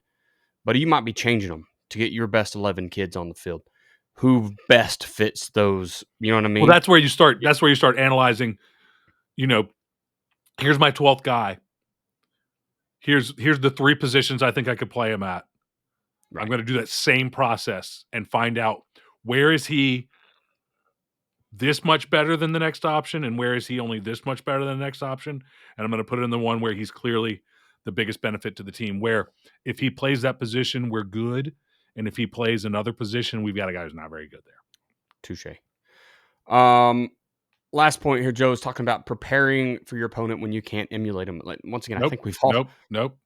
but you might be changing them to get your best 11 kids on the field. Who best fits those? You know what I mean? Well, that's where you start. That's where you start analyzing. Here's my 12th guy. Here's the 3 positions I think I could play him at. Right. I'm going to do that same process and find out where is he this much better than the next option, and where is he only this much better than the next option. And I'm going to put it in the one where he's clearly the biggest benefit to the team. Where if he plays that position, we're good, and if he plays another position, we've got a guy who's not very good there. Touche. Last point here, Joe, is talking about preparing for your opponent when you can't emulate them. Like, once again, I think we've all. Nope.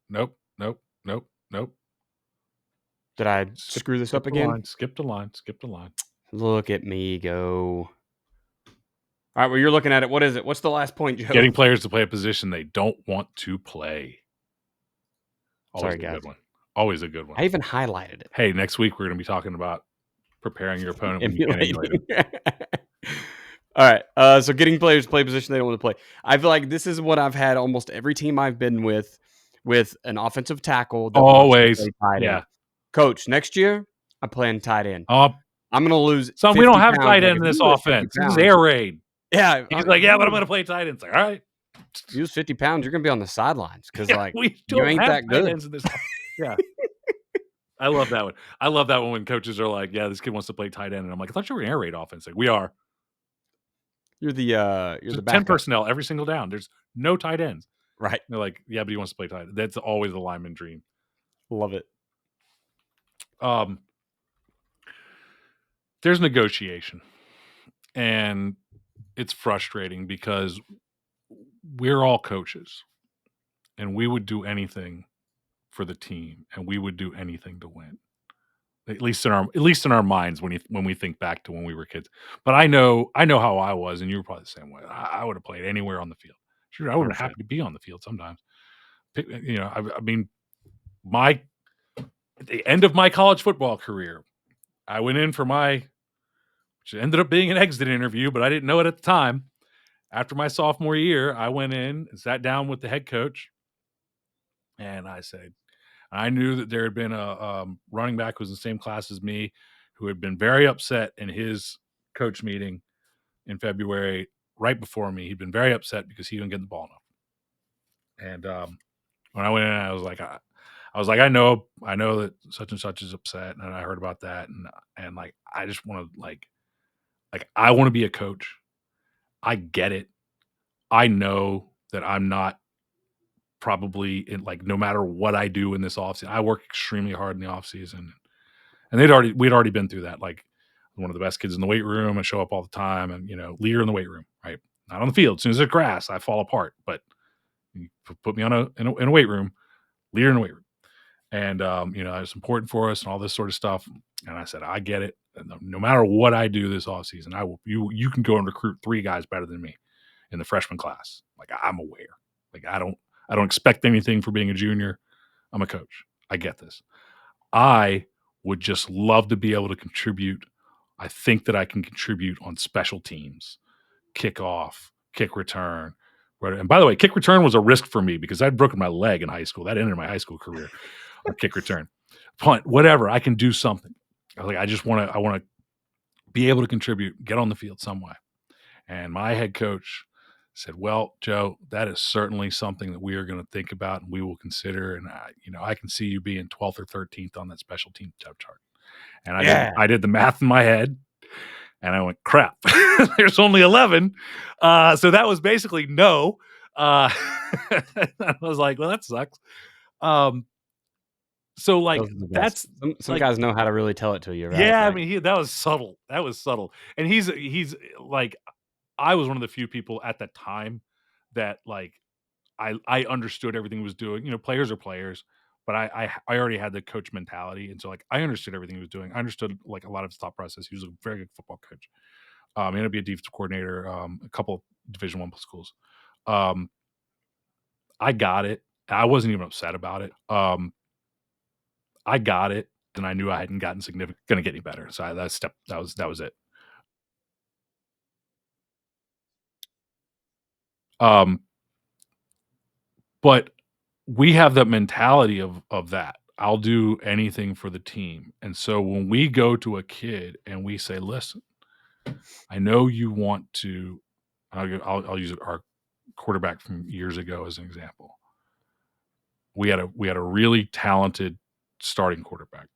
Did I screw this up again? Skip the line. Look at me go. All right, well, you're looking at it. What is it? What's the last point, Joe? Getting players to play a position they don't want to play. Always Sorry, a guys. good one. Always a good one. I even highlighted it. Hey, next week we're going to be talking about preparing your opponent when you can't emulate him. All right. So getting players to play a position they don't want to play. I feel like this is what I've had almost every team I've been with an offensive tackle. That Always. tight end. Coach, next year, I'm playing tight end. I'm going to lose. So we don't have tight end in this offense. This is air raid. Yeah. He's like, yeah, but I'm going to play tight end. It's like, all right. Use 50 pounds. You're going to be on the sidelines because, we you ain't that good. Ends in this. Yeah. I love that one. I love that one when coaches are like, yeah, this kid wants to play tight end. And I'm like, I thought you were an air raid offense. Like, we are. You're the 10 personnel every single down. There's no tight ends. Right. They're like, yeah, but he wants to play tight end. That's always the lineman dream. Love it. There's negotiation. And it's frustrating because we're all coaches. And we would do anything for the team. And we would do anything to win. At least in our minds when we think back to when we were kids. But I know how I was, and you were probably the same way. I would have played anywhere on the field. Sure, I would have been happy to be on the field sometimes. I mean, at the end of my college football career, I went in for which ended up being an exit interview, but I didn't know it at the time. After my sophomore year, I went in and sat down with the head coach, and I said, I knew that there had been a running back who was in the same class as me who had been very upset in his coach meeting in February right before me. He'd been very upset because he didn't get the ball enough. And when I went in, I was like, I know that such and such is upset, and I heard about that, and like I just want to like I want to be a coach. I get it. I know that I'm not probably in no matter what I do in this offseason. I work extremely hard in the offseason. And we'd already been through that. Like one of the best kids in the weight room. I show up all the time and, leader in the weight room, right? Not on the field. As soon as it's grass, I fall apart. But you put me in a weight room, leader in the weight room. And, it's important for us and all this sort of stuff. And I said, I get it. And no matter what I do this offseason, you can go and recruit 3 guys better than me in the freshman class. Like I'm aware. Like I don't expect anything for being a junior. I'm a coach. I get this. I would just love to be able to contribute. I think that I can contribute on special teams, kickoff, kick return. And by the way, kick return was a risk for me because I'd broken my leg in high school. That ended my high school career on kick return. Punt, whatever. I can do something. I want to be able to contribute, get on the field some way. And my head coach said, well, Joe, that is certainly something that we are going to think about and we will consider. And I can see you being 12th or 13th on that special team depth chart. And I did the math in my head and I went, crap, there's only 11. So that was basically no. I was like, well, that sucks. So like that's some guys know how to really tell it to you, right? Yeah, I mean, that was subtle. And he's like, I was one of the few people at the time that like I understood everything he was doing. Players are players, but I already had the coach mentality, and so like I understood everything he was doing. I understood like a lot of his thought process. He was a very good football coach. He ended up being a defensive coordinator, a couple of Division I schools. I got it. I wasn't even upset about it. I got it. and I knew I hadn't gotten going to get any better. So that was it. But we have that mentality of that. I'll do anything for the team. And so when we go to a kid and we say, listen, I know you want to, I'll use our quarterback from years ago as an example. We had a really talented starting quarterback.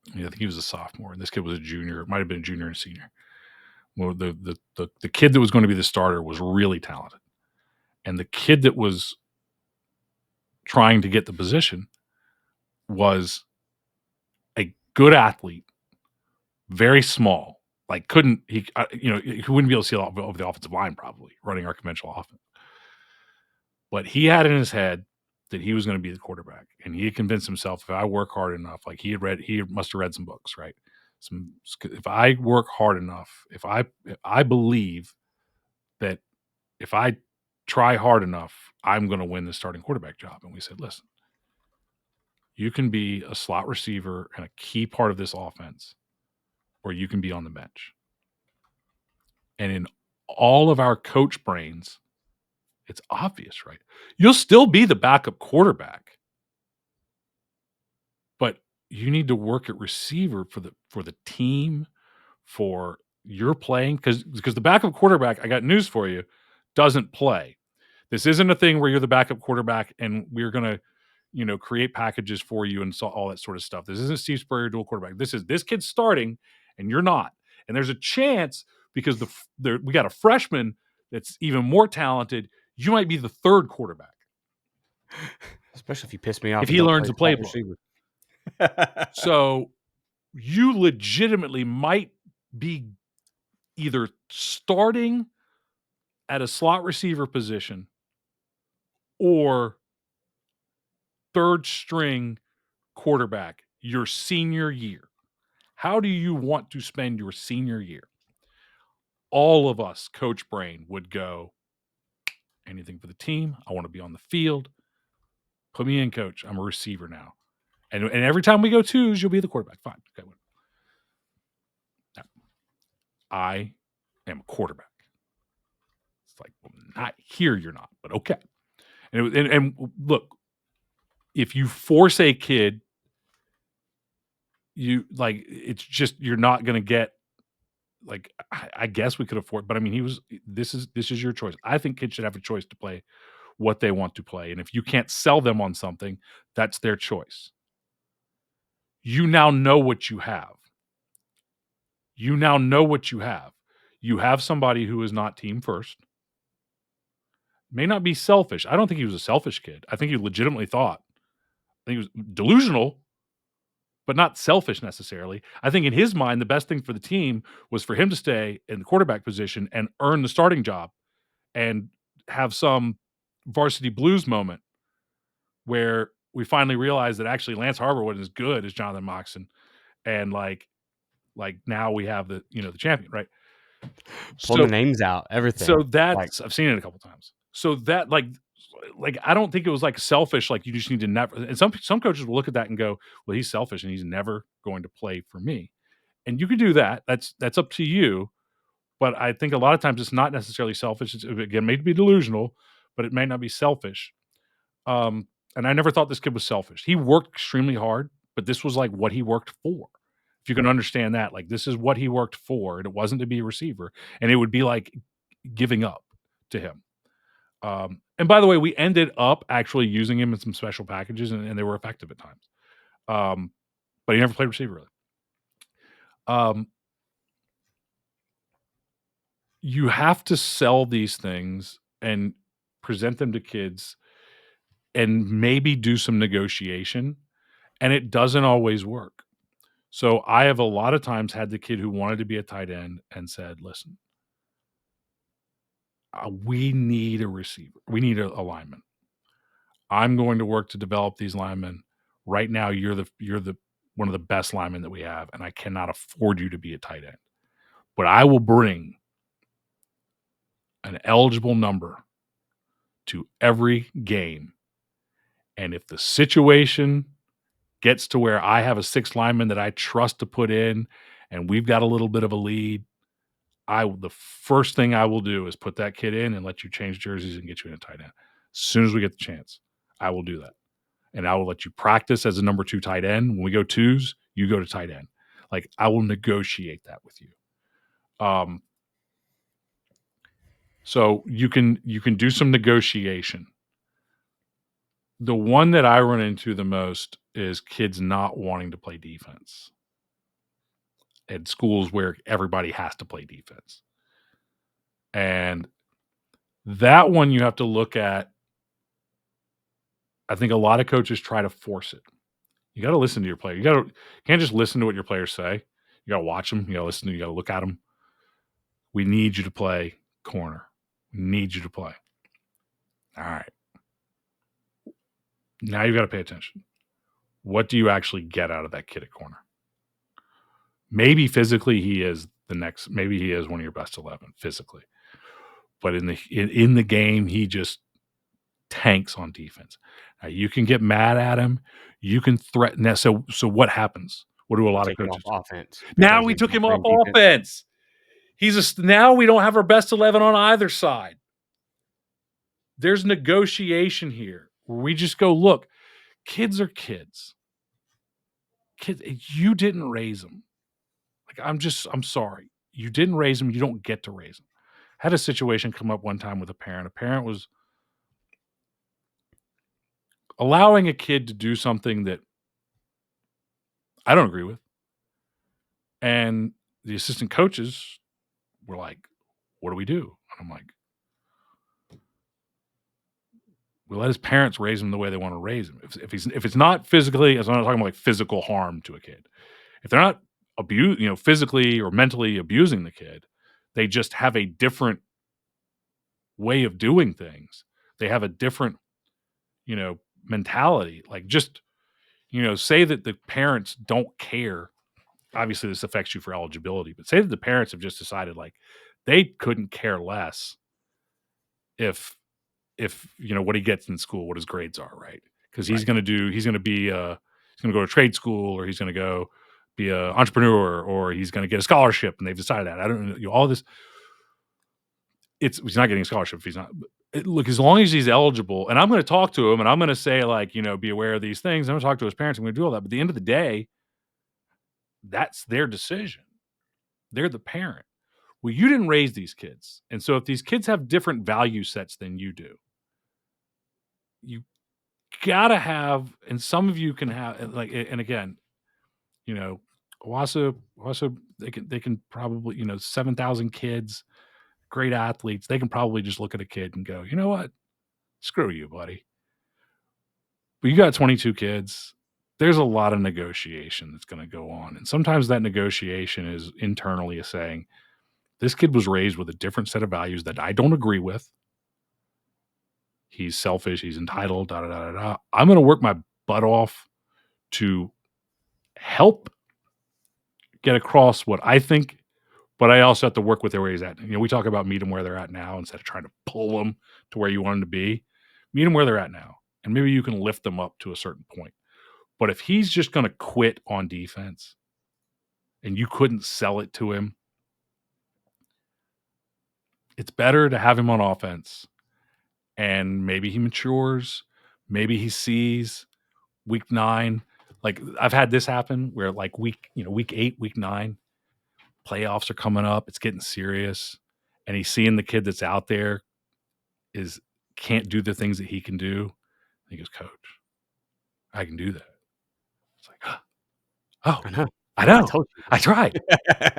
I think he was a sophomore, and this kid was a junior. It might have been a junior and senior. Well, the kid that was going to be the starter was really talented, and the kid that was trying to get the position was a good athlete, very small. Like he wouldn't be able to see over the offensive line probably running our conventional offense. But he had in his head that he was going to be the quarterback, and he had convinced himself if I work hard enough, like he must have read some books, right? If I work hard enough, if I believe that if I try hard enough, I'm going to win the starting quarterback job. And we said, listen, you can be a slot receiver and a key part of this offense, or you can be on the bench. And in all of our coach brains, it's obvious, right? You'll still be the backup quarterback, but you need to work at receiver for the team, for your playing, because the backup quarterback, I got news for you, doesn't play. This isn't a thing where you're the backup quarterback and we're gonna, create packages for you and so all that sort of stuff. This isn't Steve Spurrier dual quarterback. This kid's starting and you're not. And there's a chance because we got a freshman that's even more talented. You might be the third quarterback, especially if you piss me off. If he learns a playbook. So you legitimately might be either starting at a slot receiver position or third string quarterback your senior year. How do you want to spend your senior year? All of us, coach brain, would go, anything for the team. I want to be on the field. Put me in, coach. I'm a receiver now. And every time we go twos, you'll be the quarterback. Fine. Okay. Now, I am a quarterback. It's like, well, not here, you're not, but okay. And look, if you force a kid, it's just, you're not going to get, like, I guess we could afford, but I mean, this is your choice. I think kids should have a choice to play what they want to play. And if you can't sell them on something, that's their choice. You now know what you have. You have somebody who is not team first. May not be selfish. I don't think he was a selfish kid. I think he legitimately thought. I think he was delusional, but not selfish necessarily. I think in his mind, the best thing for the team was for him to stay in the quarterback position and earn the starting job and have some varsity blues moment where we finally realized that actually Lance Harbor wasn't as good as Jonathan Moxon. And like now we have the champion, right? Pulling the names out, everything. So that's, I've seen it a couple times. So that like I don't think it was like selfish. Like you just need to never. And some coaches will look at that and go, "Well, he's selfish and he's never going to play for me." And you can do that. That's up to you. But I think a lot of times it's not necessarily selfish. It's, again, may be delusional, but it may not be selfish. And I never thought this kid was selfish. He worked extremely hard, but this was like what he worked for. If you can understand that, like this is what he worked for, and it wasn't to be a receiver, and it would be like giving up to him. And by the way, we ended up actually using him in some special packages, and they were effective at times. But he never played receiver really. You have to sell these things and present them to kids and maybe do some negotiation, and it doesn't always work. So I have a lot of times had the kid who wanted to be a tight end and said, listen, we need a receiver. We need a lineman. I'm going to work to develop these linemen. Right now, you're the one of the best linemen that we have, and I cannot afford you to be a tight end. But I will bring an eligible number to every game. And if the situation gets to where I have a 6th lineman that I trust to put in, and we've got a little bit of a lead, the first thing I will do is put that kid in and let you change jerseys and get you in a tight end. As soon as we get the chance, I will do that. And I will let you practice as a number 2 tight end. When we go 2s, you go to tight end. Like, I will negotiate that with you. So you can do some negotiation. The one that I run into the most is kids not wanting to play defense at schools where everybody has to play defense. And that one you have to look at. I think a lot of coaches try to force it. You got to listen to your player. You can't just listen to what your players say. You got to watch them. You got to listen. You got to look at them. We need you to play corner. We need you to play. All right. Now you've got to pay attention. What do you actually get out of that kid at corner? Maybe physically he is maybe he is one of your best 11 physically. But in the game, he just tanks on defense. Now, you can get mad at him. You can threaten that. So what happens? What do a lot of Take him off coaches do? offense. Now because we he's took not him off playing defense. offense. Now we don't have our best 11 on either side. There's negotiation here where we just go, look, kids are kids. Kids, you didn't raise them. Like, I'm sorry. You didn't raise them. You don't get to raise them. I had a situation come up one time with a parent. A parent was allowing a kid to do something that I don't agree with. And the assistant coaches were like, what do we do? And I'm like, we let his parents raise him the way they want to raise him. If it's not physically, as I'm not talking about like physical harm to a kid, if they're not physically or mentally abusing the kid, they just have a different way of doing things. They have a different, mentality. Like, just, say that the parents don't care. Obviously, this affects you for eligibility, but say that the parents have just decided like they couldn't care less if what he gets in school, what his grades are, right? Because he's Right. going to go to trade school, or he's going to go be an entrepreneur, or he's going to get a scholarship, and they've decided that. I don't know, all this. He's not getting a scholarship if he's not. Look, as long as he's eligible, and I'm going to talk to him, and I'm going to say like, be aware of these things. I'm going to talk to his parents. I'm going to do all that. But at the end of the day, that's their decision. They're the parent. Well, you didn't raise these kids, and so if these kids have different value sets than you do, you gotta have, and some of you can have, like, and again, Owasso, they can probably, 7,000 kids, great athletes. They can probably just look at a kid and go, you know what? Screw you, buddy. But you got 22 kids. There's a lot of negotiation that's going to go on. And sometimes that negotiation is internally saying, this kid was raised with a different set of values that I don't agree with. He's selfish. He's entitled. Da da da da da. I'm going to work my butt off to help get across what I think, but I also have to work with where he's at. We talk about meet them where they're at now instead of trying to pull them to where you want them to be. Meet them where they're at now, and maybe you can lift them up to a certain point. But if he's just going to quit on defense and you couldn't sell it to him, it's better to have him on offense, and maybe he matures. Maybe he sees week 9. Like, I've had this happen where like week 8, week 9, playoffs are coming up. It's getting serious. And he's seeing the kid that's out there can't do the things that he can do. He goes, Coach, I can do that. It's like, oh, I know. I know. I told you. I tried.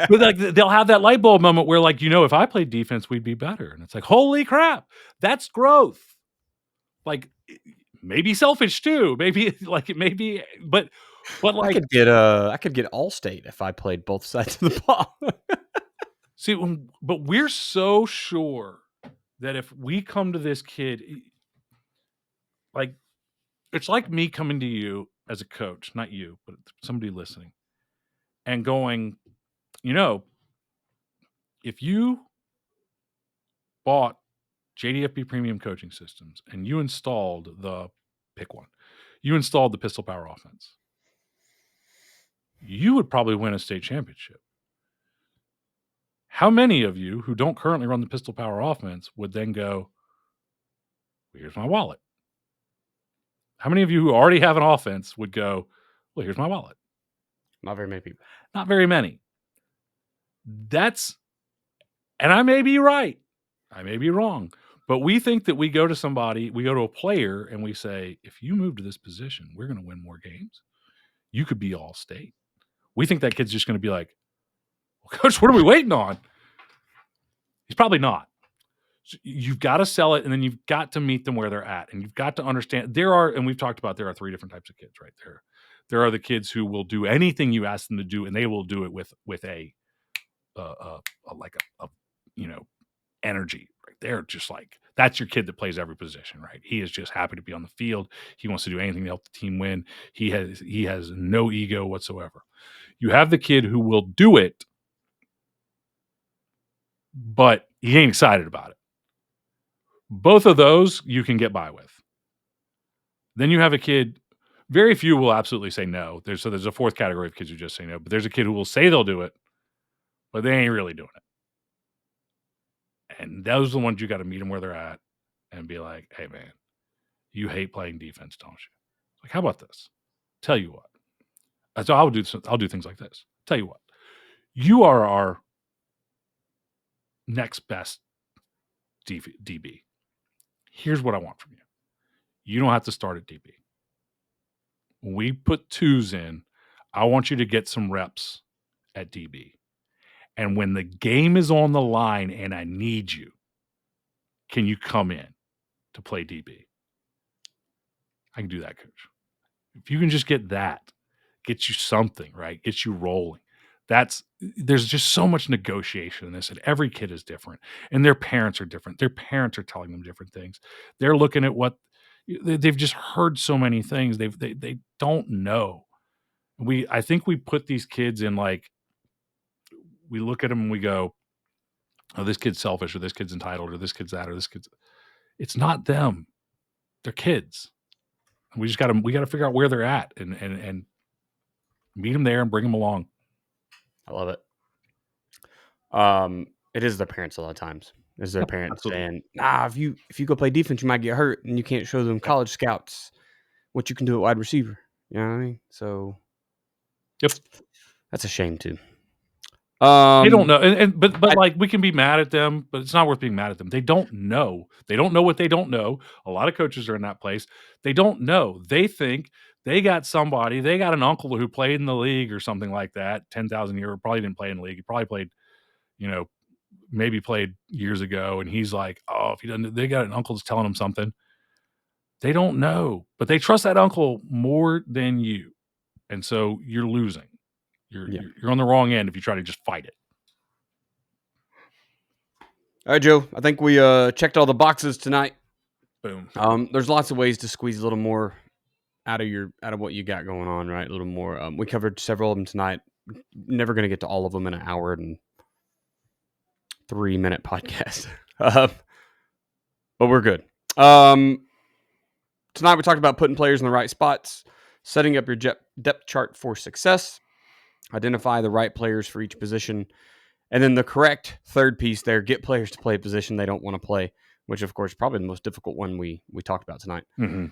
But like, they'll have that light bulb moment where like, if I played defense, we'd be better. And it's like, holy crap, that's growth. Like, maybe selfish too. Maybe like it may be, but like, I could get Allstate if I played both sides of the ball. see, but we're so sure that if we come to this kid, like, it's like me coming to you as a coach, not you, but somebody listening, and going, if you bought JDFB Premium Coaching Systems and you installed you installed the Pistol Power Offense, you would probably win a state championship. How many of you who don't currently run the pistol power offense would then go, well, here's my wallet? How many of you who already have an offense would go, well, here's my wallet? Not very many people. Not very many. And I may be right. I may be wrong. But we think that we go to somebody, we go to a player, and we say, if you move to this position, we're going to win more games. You could be all state. We think that kid's just going to be like, well, coach, what are we waiting on? He's probably not. So you've got to sell it, and then you've got to meet them where they're at, and you've got to understand and we've talked about there are 3 different types of kids right there. There are the kids who will do anything you ask them to do, and they will do it with a energy. Right? They're just like, that's your kid that plays every position, right? He is just happy to be on the field. He wants to do anything to help the team win. He has no ego whatsoever. You have the kid who will do it, but he ain't excited about it. Both of those you can get by with. Then you have a kid, very few will absolutely say no. There's a 4th category of kids who just say no, but there's a kid who will say they'll do it, but they ain't really doing it. And those are the ones you got to meet them where they're at and be like, hey, man, you hate playing defense, don't you? Like, how about this? Tell you what. So I'll do things like this. Tell you what. You are our next best DB. Here's what I want from you. You don't have to start at DB. When we put 2s in, I want you to get some reps at DB. And when the game is on the line and I need you, can you come in to play DB? I can do that, coach. If you can just get that, get you something, right? Get you rolling. There's just so much negotiation in this, and every kid is different, and their parents are different. Their parents are telling them different things. They're looking at what they've just heard so many things. They don't know. I think we put these kids in, like, we look at them and we go, oh, this kid's selfish, or this kid's entitled, or this kid's that, or this kid's. It's not them. They're kids. We got to figure out where they're at and meet them there and bring them along. I love it. It is their parents a lot of times. It's their parents saying, nah, if you go play defense, you might get hurt, and you can't show them college scouts what you can do at wide receiver. You know what I mean? So, yep, that's a shame too. They don't know, but like, we can be mad at them, but it's not worth being mad at them. They don't know. They don't know what they don't know. A lot of coaches are in that place. They don't know. They think they got somebody. They got an uncle who played in the league or something like that. 10,000 years. Probably didn't play in the league. He probably played, maybe played years ago. And he's like, oh, if he doesn't, they got an uncle that's telling him something. They don't know, but they trust that uncle more than you, and so you're losing. You're on the wrong end if you try to just fight it. All right, Joe. I think we checked all the boxes tonight. Boom. There's lots of ways to squeeze a little more out of what you got going on, right? A little more. We covered several of them tonight. Never going to get to all of them in an hour and 3-minute podcast, but we're good. Tonight we talked about putting players in the right spots, setting up your depth chart for success, identify the right players for each position, and then the correct third piece there, get players to play a position they don't want to play, which, of course, is probably the most difficult one we talked about tonight. Mm-hmm.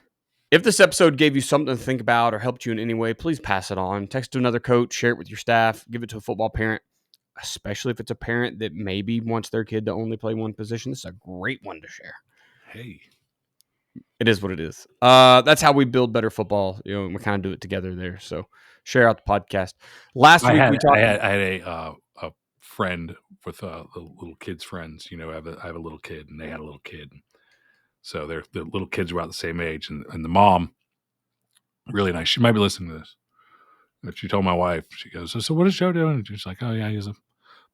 If this episode gave you something to think about or helped you in any way, please pass it on. Text to another coach, share it with your staff, give it to a football parent, especially if it's a parent that maybe wants their kid to only play one position. This is a great one to share. Hey. It is what it is. That's how we build better football. We kind of do it together there. So share out the podcast. Last week we talked. I had a friend with the little kids' friends. I have a little kid, and they had a little kid. So the little kids were about the same age, and the mom, really nice. She might be listening to this. But she told my wife, she goes, so what is Joe doing? And she's like, oh yeah, he's a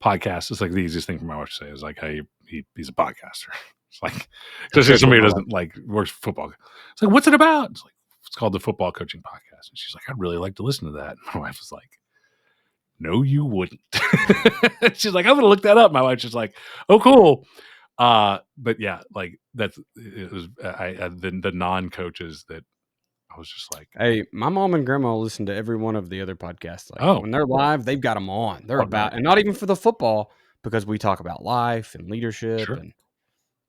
podcast. It's like the easiest thing for my wife to say is like, hey, he's a podcaster. It's like, especially somebody who doesn't like works football. It's like, what's it about? It's like, it's called the Football Coaching Podcast. And she's like, I'd really like to listen to that. And my wife was like, no, you wouldn't. She's like, I'm going to look that up. My wife's just like, oh, cool. But yeah, like the non-coaches that I was just like, Hey, my mom and grandma listen to every one of the other podcasts. Like oh, when they're live, they've got them on. They're about, automatic. and not even for the football, because we talk about life and leadership Sure.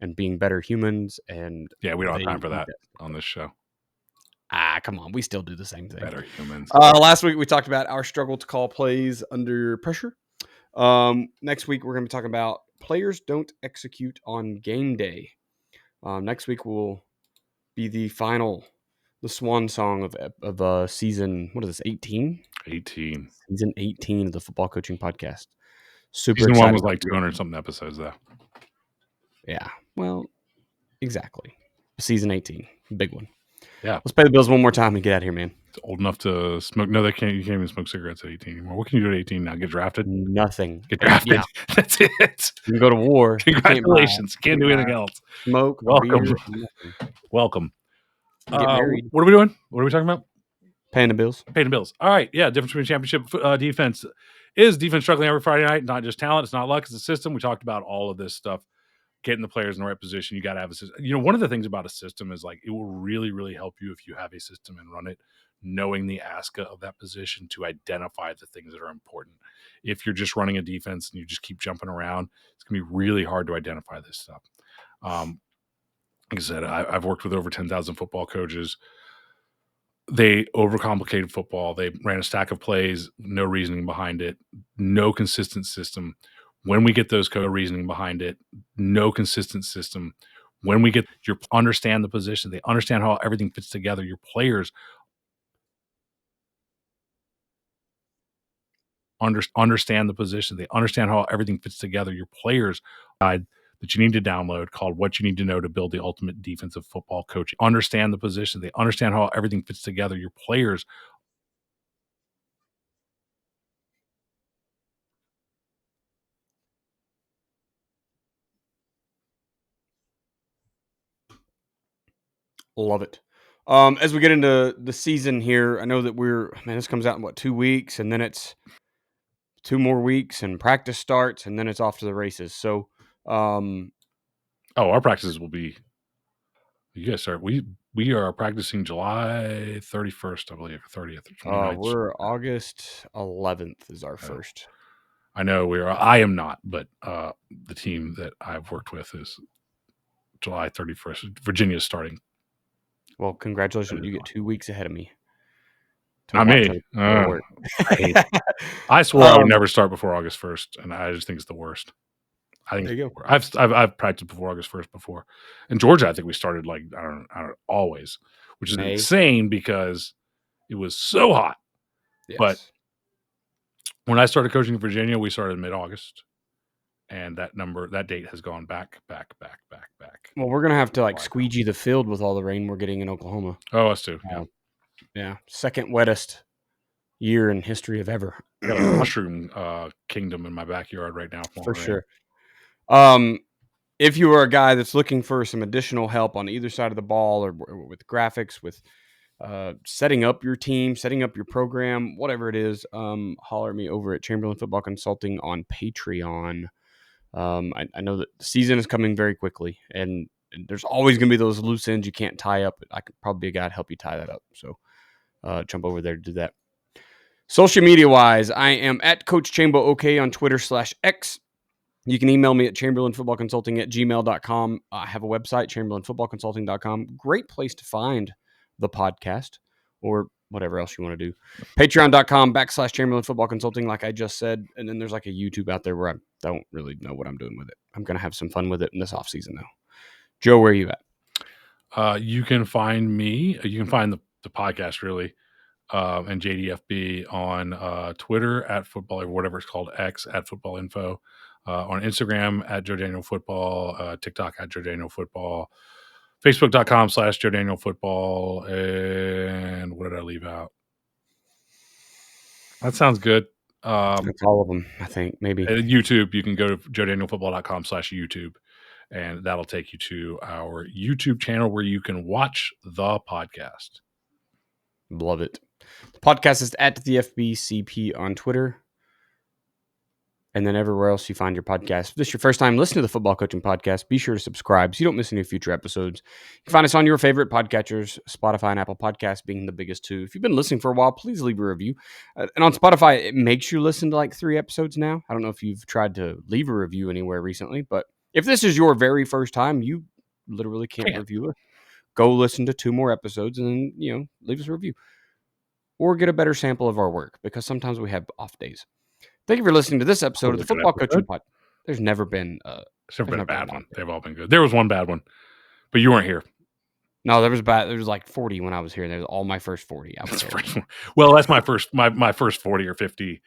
and being better humans. And Yeah, we don't have they time for eat that that. on this show. Come on, we still do the same thing. Better humans. Last week we talked about our struggle to call plays under pressure. Next week we're going to be talking about players don't execute on game day. Next week will be the swan song of season. What is this? 18. 18. Season 18 of the Football Coaching Podcast. Super Season 1 excited. was like 200 something episodes though. Yeah. Well, exactly. Season 18, big one. Yeah. Let's pay the bills one more time and get out of here, man. It's old enough to smoke. No, they can't. You can't even smoke cigarettes at 18 anymore. What can you do at 18 now? Get drafted? Nothing. Get drafted. Yeah. That's it. You can go to war. Congratulations. You can't do anything else. Smoke, Welcome. beer, nothing. Welcome. Get married. What are we doing? What are we talking about? Paying the bills. Paying the bills. All right. Yeah. Difference between championship defense. Is defense struggling every Friday night? Not just talent. It's not luck. It's a system. We talked about all of this stuff. Getting the players in the right position. You got to have a system. You know, one of the things about a system is like it will really, really help you if you have a system and run it, knowing the ASCA of that position to identify the things that are important. If you're just running a defense and you just keep jumping around, it's going to be really hard to identify this stuff. Like I said, I've worked with over 10,000 football coaches. They overcomplicated football. They ran a stack of plays, no reasoning behind it, no consistent system. When we get those reasoning behind it, no consistent system. When we get you understand the position, they understand how everything fits together. Your players understand the position. They understand how everything fits together. Your players that you need to download called What You Need to Know to Build the Ultimate Defensive Football Coach. Understand the position. They understand how everything fits together. Your players Love it. As we get into the season here, I know that this comes out in 2 weeks, and then it's 2 more weeks and practice starts, and then it's off to the races. So, our practices will be. You guys start. We are practicing July 31st, I believe, 30th or 29th. we're August 11th is our first. I know we are. I am not, but the team that I've worked with is July 31st. Virginia's starting. Well, congratulations. You get 2 weeks ahead of me. Not me. I swore I would never start before August 1st, and I just think it's the worst. I think there you go. I've practiced before August 1st before. In Georgia, I think we started like I don't know, always, which is insane because it was so hot. Yes. But when I started coaching in Virginia, we started mid-August, and that date has gone back. Well, we're gonna have to squeegee the field with all the rain we're getting in Oklahoma. Oh, us too. Yeah. Second wettest year in history of ever. I got a mushroom kingdom in my backyard right now. For sure. If you are a guy that's looking for some additional help on either side of the ball or with graphics, with setting up your team, setting up your program, whatever it is, holler at me over at Chamberlain Football Consulting on Patreon. I know that the season is coming very quickly, and there's always going to be those loose ends you can't tie up. I could probably be a guy to help you tie that up. So jump over there to do that. Social media wise, I am at Coach Chambo OK on Twitter/X. You can email me at chamberlainfootballconsulting@gmail.com. I have a website, chamberlainfootballconsulting.com. Great place to find the podcast or whatever else you want to do. Patreon.com/chamberlainfootballconsulting, like I just said. And then there's a YouTube out there where I don't really know what I'm doing with it. I'm going to have some fun with it in this offseason, though. Joe, where are you at? You can find me. You can find the podcast, really, and JDFB on Twitter at football or whatever it's called, X at football info. On Instagram at Joe Daniel Football, TikTok at Joe Daniel Football, Facebook.com/Joe Daniel Football, and what did I leave out? That sounds good. That's all of them, I think, maybe. YouTube, you can go to joedanielfootball.com/YouTube, and that'll take you to our YouTube channel where you can watch the podcast. Love it. The podcast is at the FBCP on Twitter. and then everywhere else you find your podcast. If this is your first time listening to the Football Coaching Podcast, be sure to subscribe so you don't miss any future episodes. You can find us on your favorite podcatchers, Spotify and Apple Podcasts being the biggest two. If you've been listening for a while, please leave a review. And on Spotify, it makes you listen to like 3 episodes now. I don't know if you've tried to leave a review anywhere recently, but if this is your very first time, you literally can't review it. Go listen to 2 more episodes and then, leave us a review. Or get a better sample of our work, because sometimes we have off days. Thank you for listening to this episode of the Football Coaching Pod. There's never been a bad one. They've all been good. There was one bad one, but you weren't here. No, there was bad. There was like 40 when I was here. There was all my first 40. Well, that's my first 40 or 50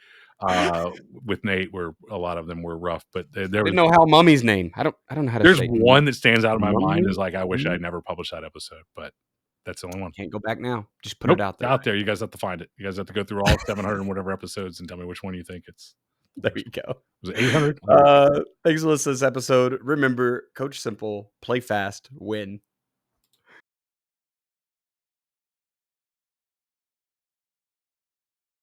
with Nate, where a lot of them were rough. But there didn't know how Mummy's name. I don't know how to. There's say one that stands out in my mind is like I wish I'd never published that episode, but that's the only one. Can't go back now. Just put it out there. Out there. You guys have to find it. You guys have to go through all 700 and whatever episodes and tell me which one you think it's. There you go. Was it 800? Thanks for listening to this episode. Remember, coach simple, play fast, win.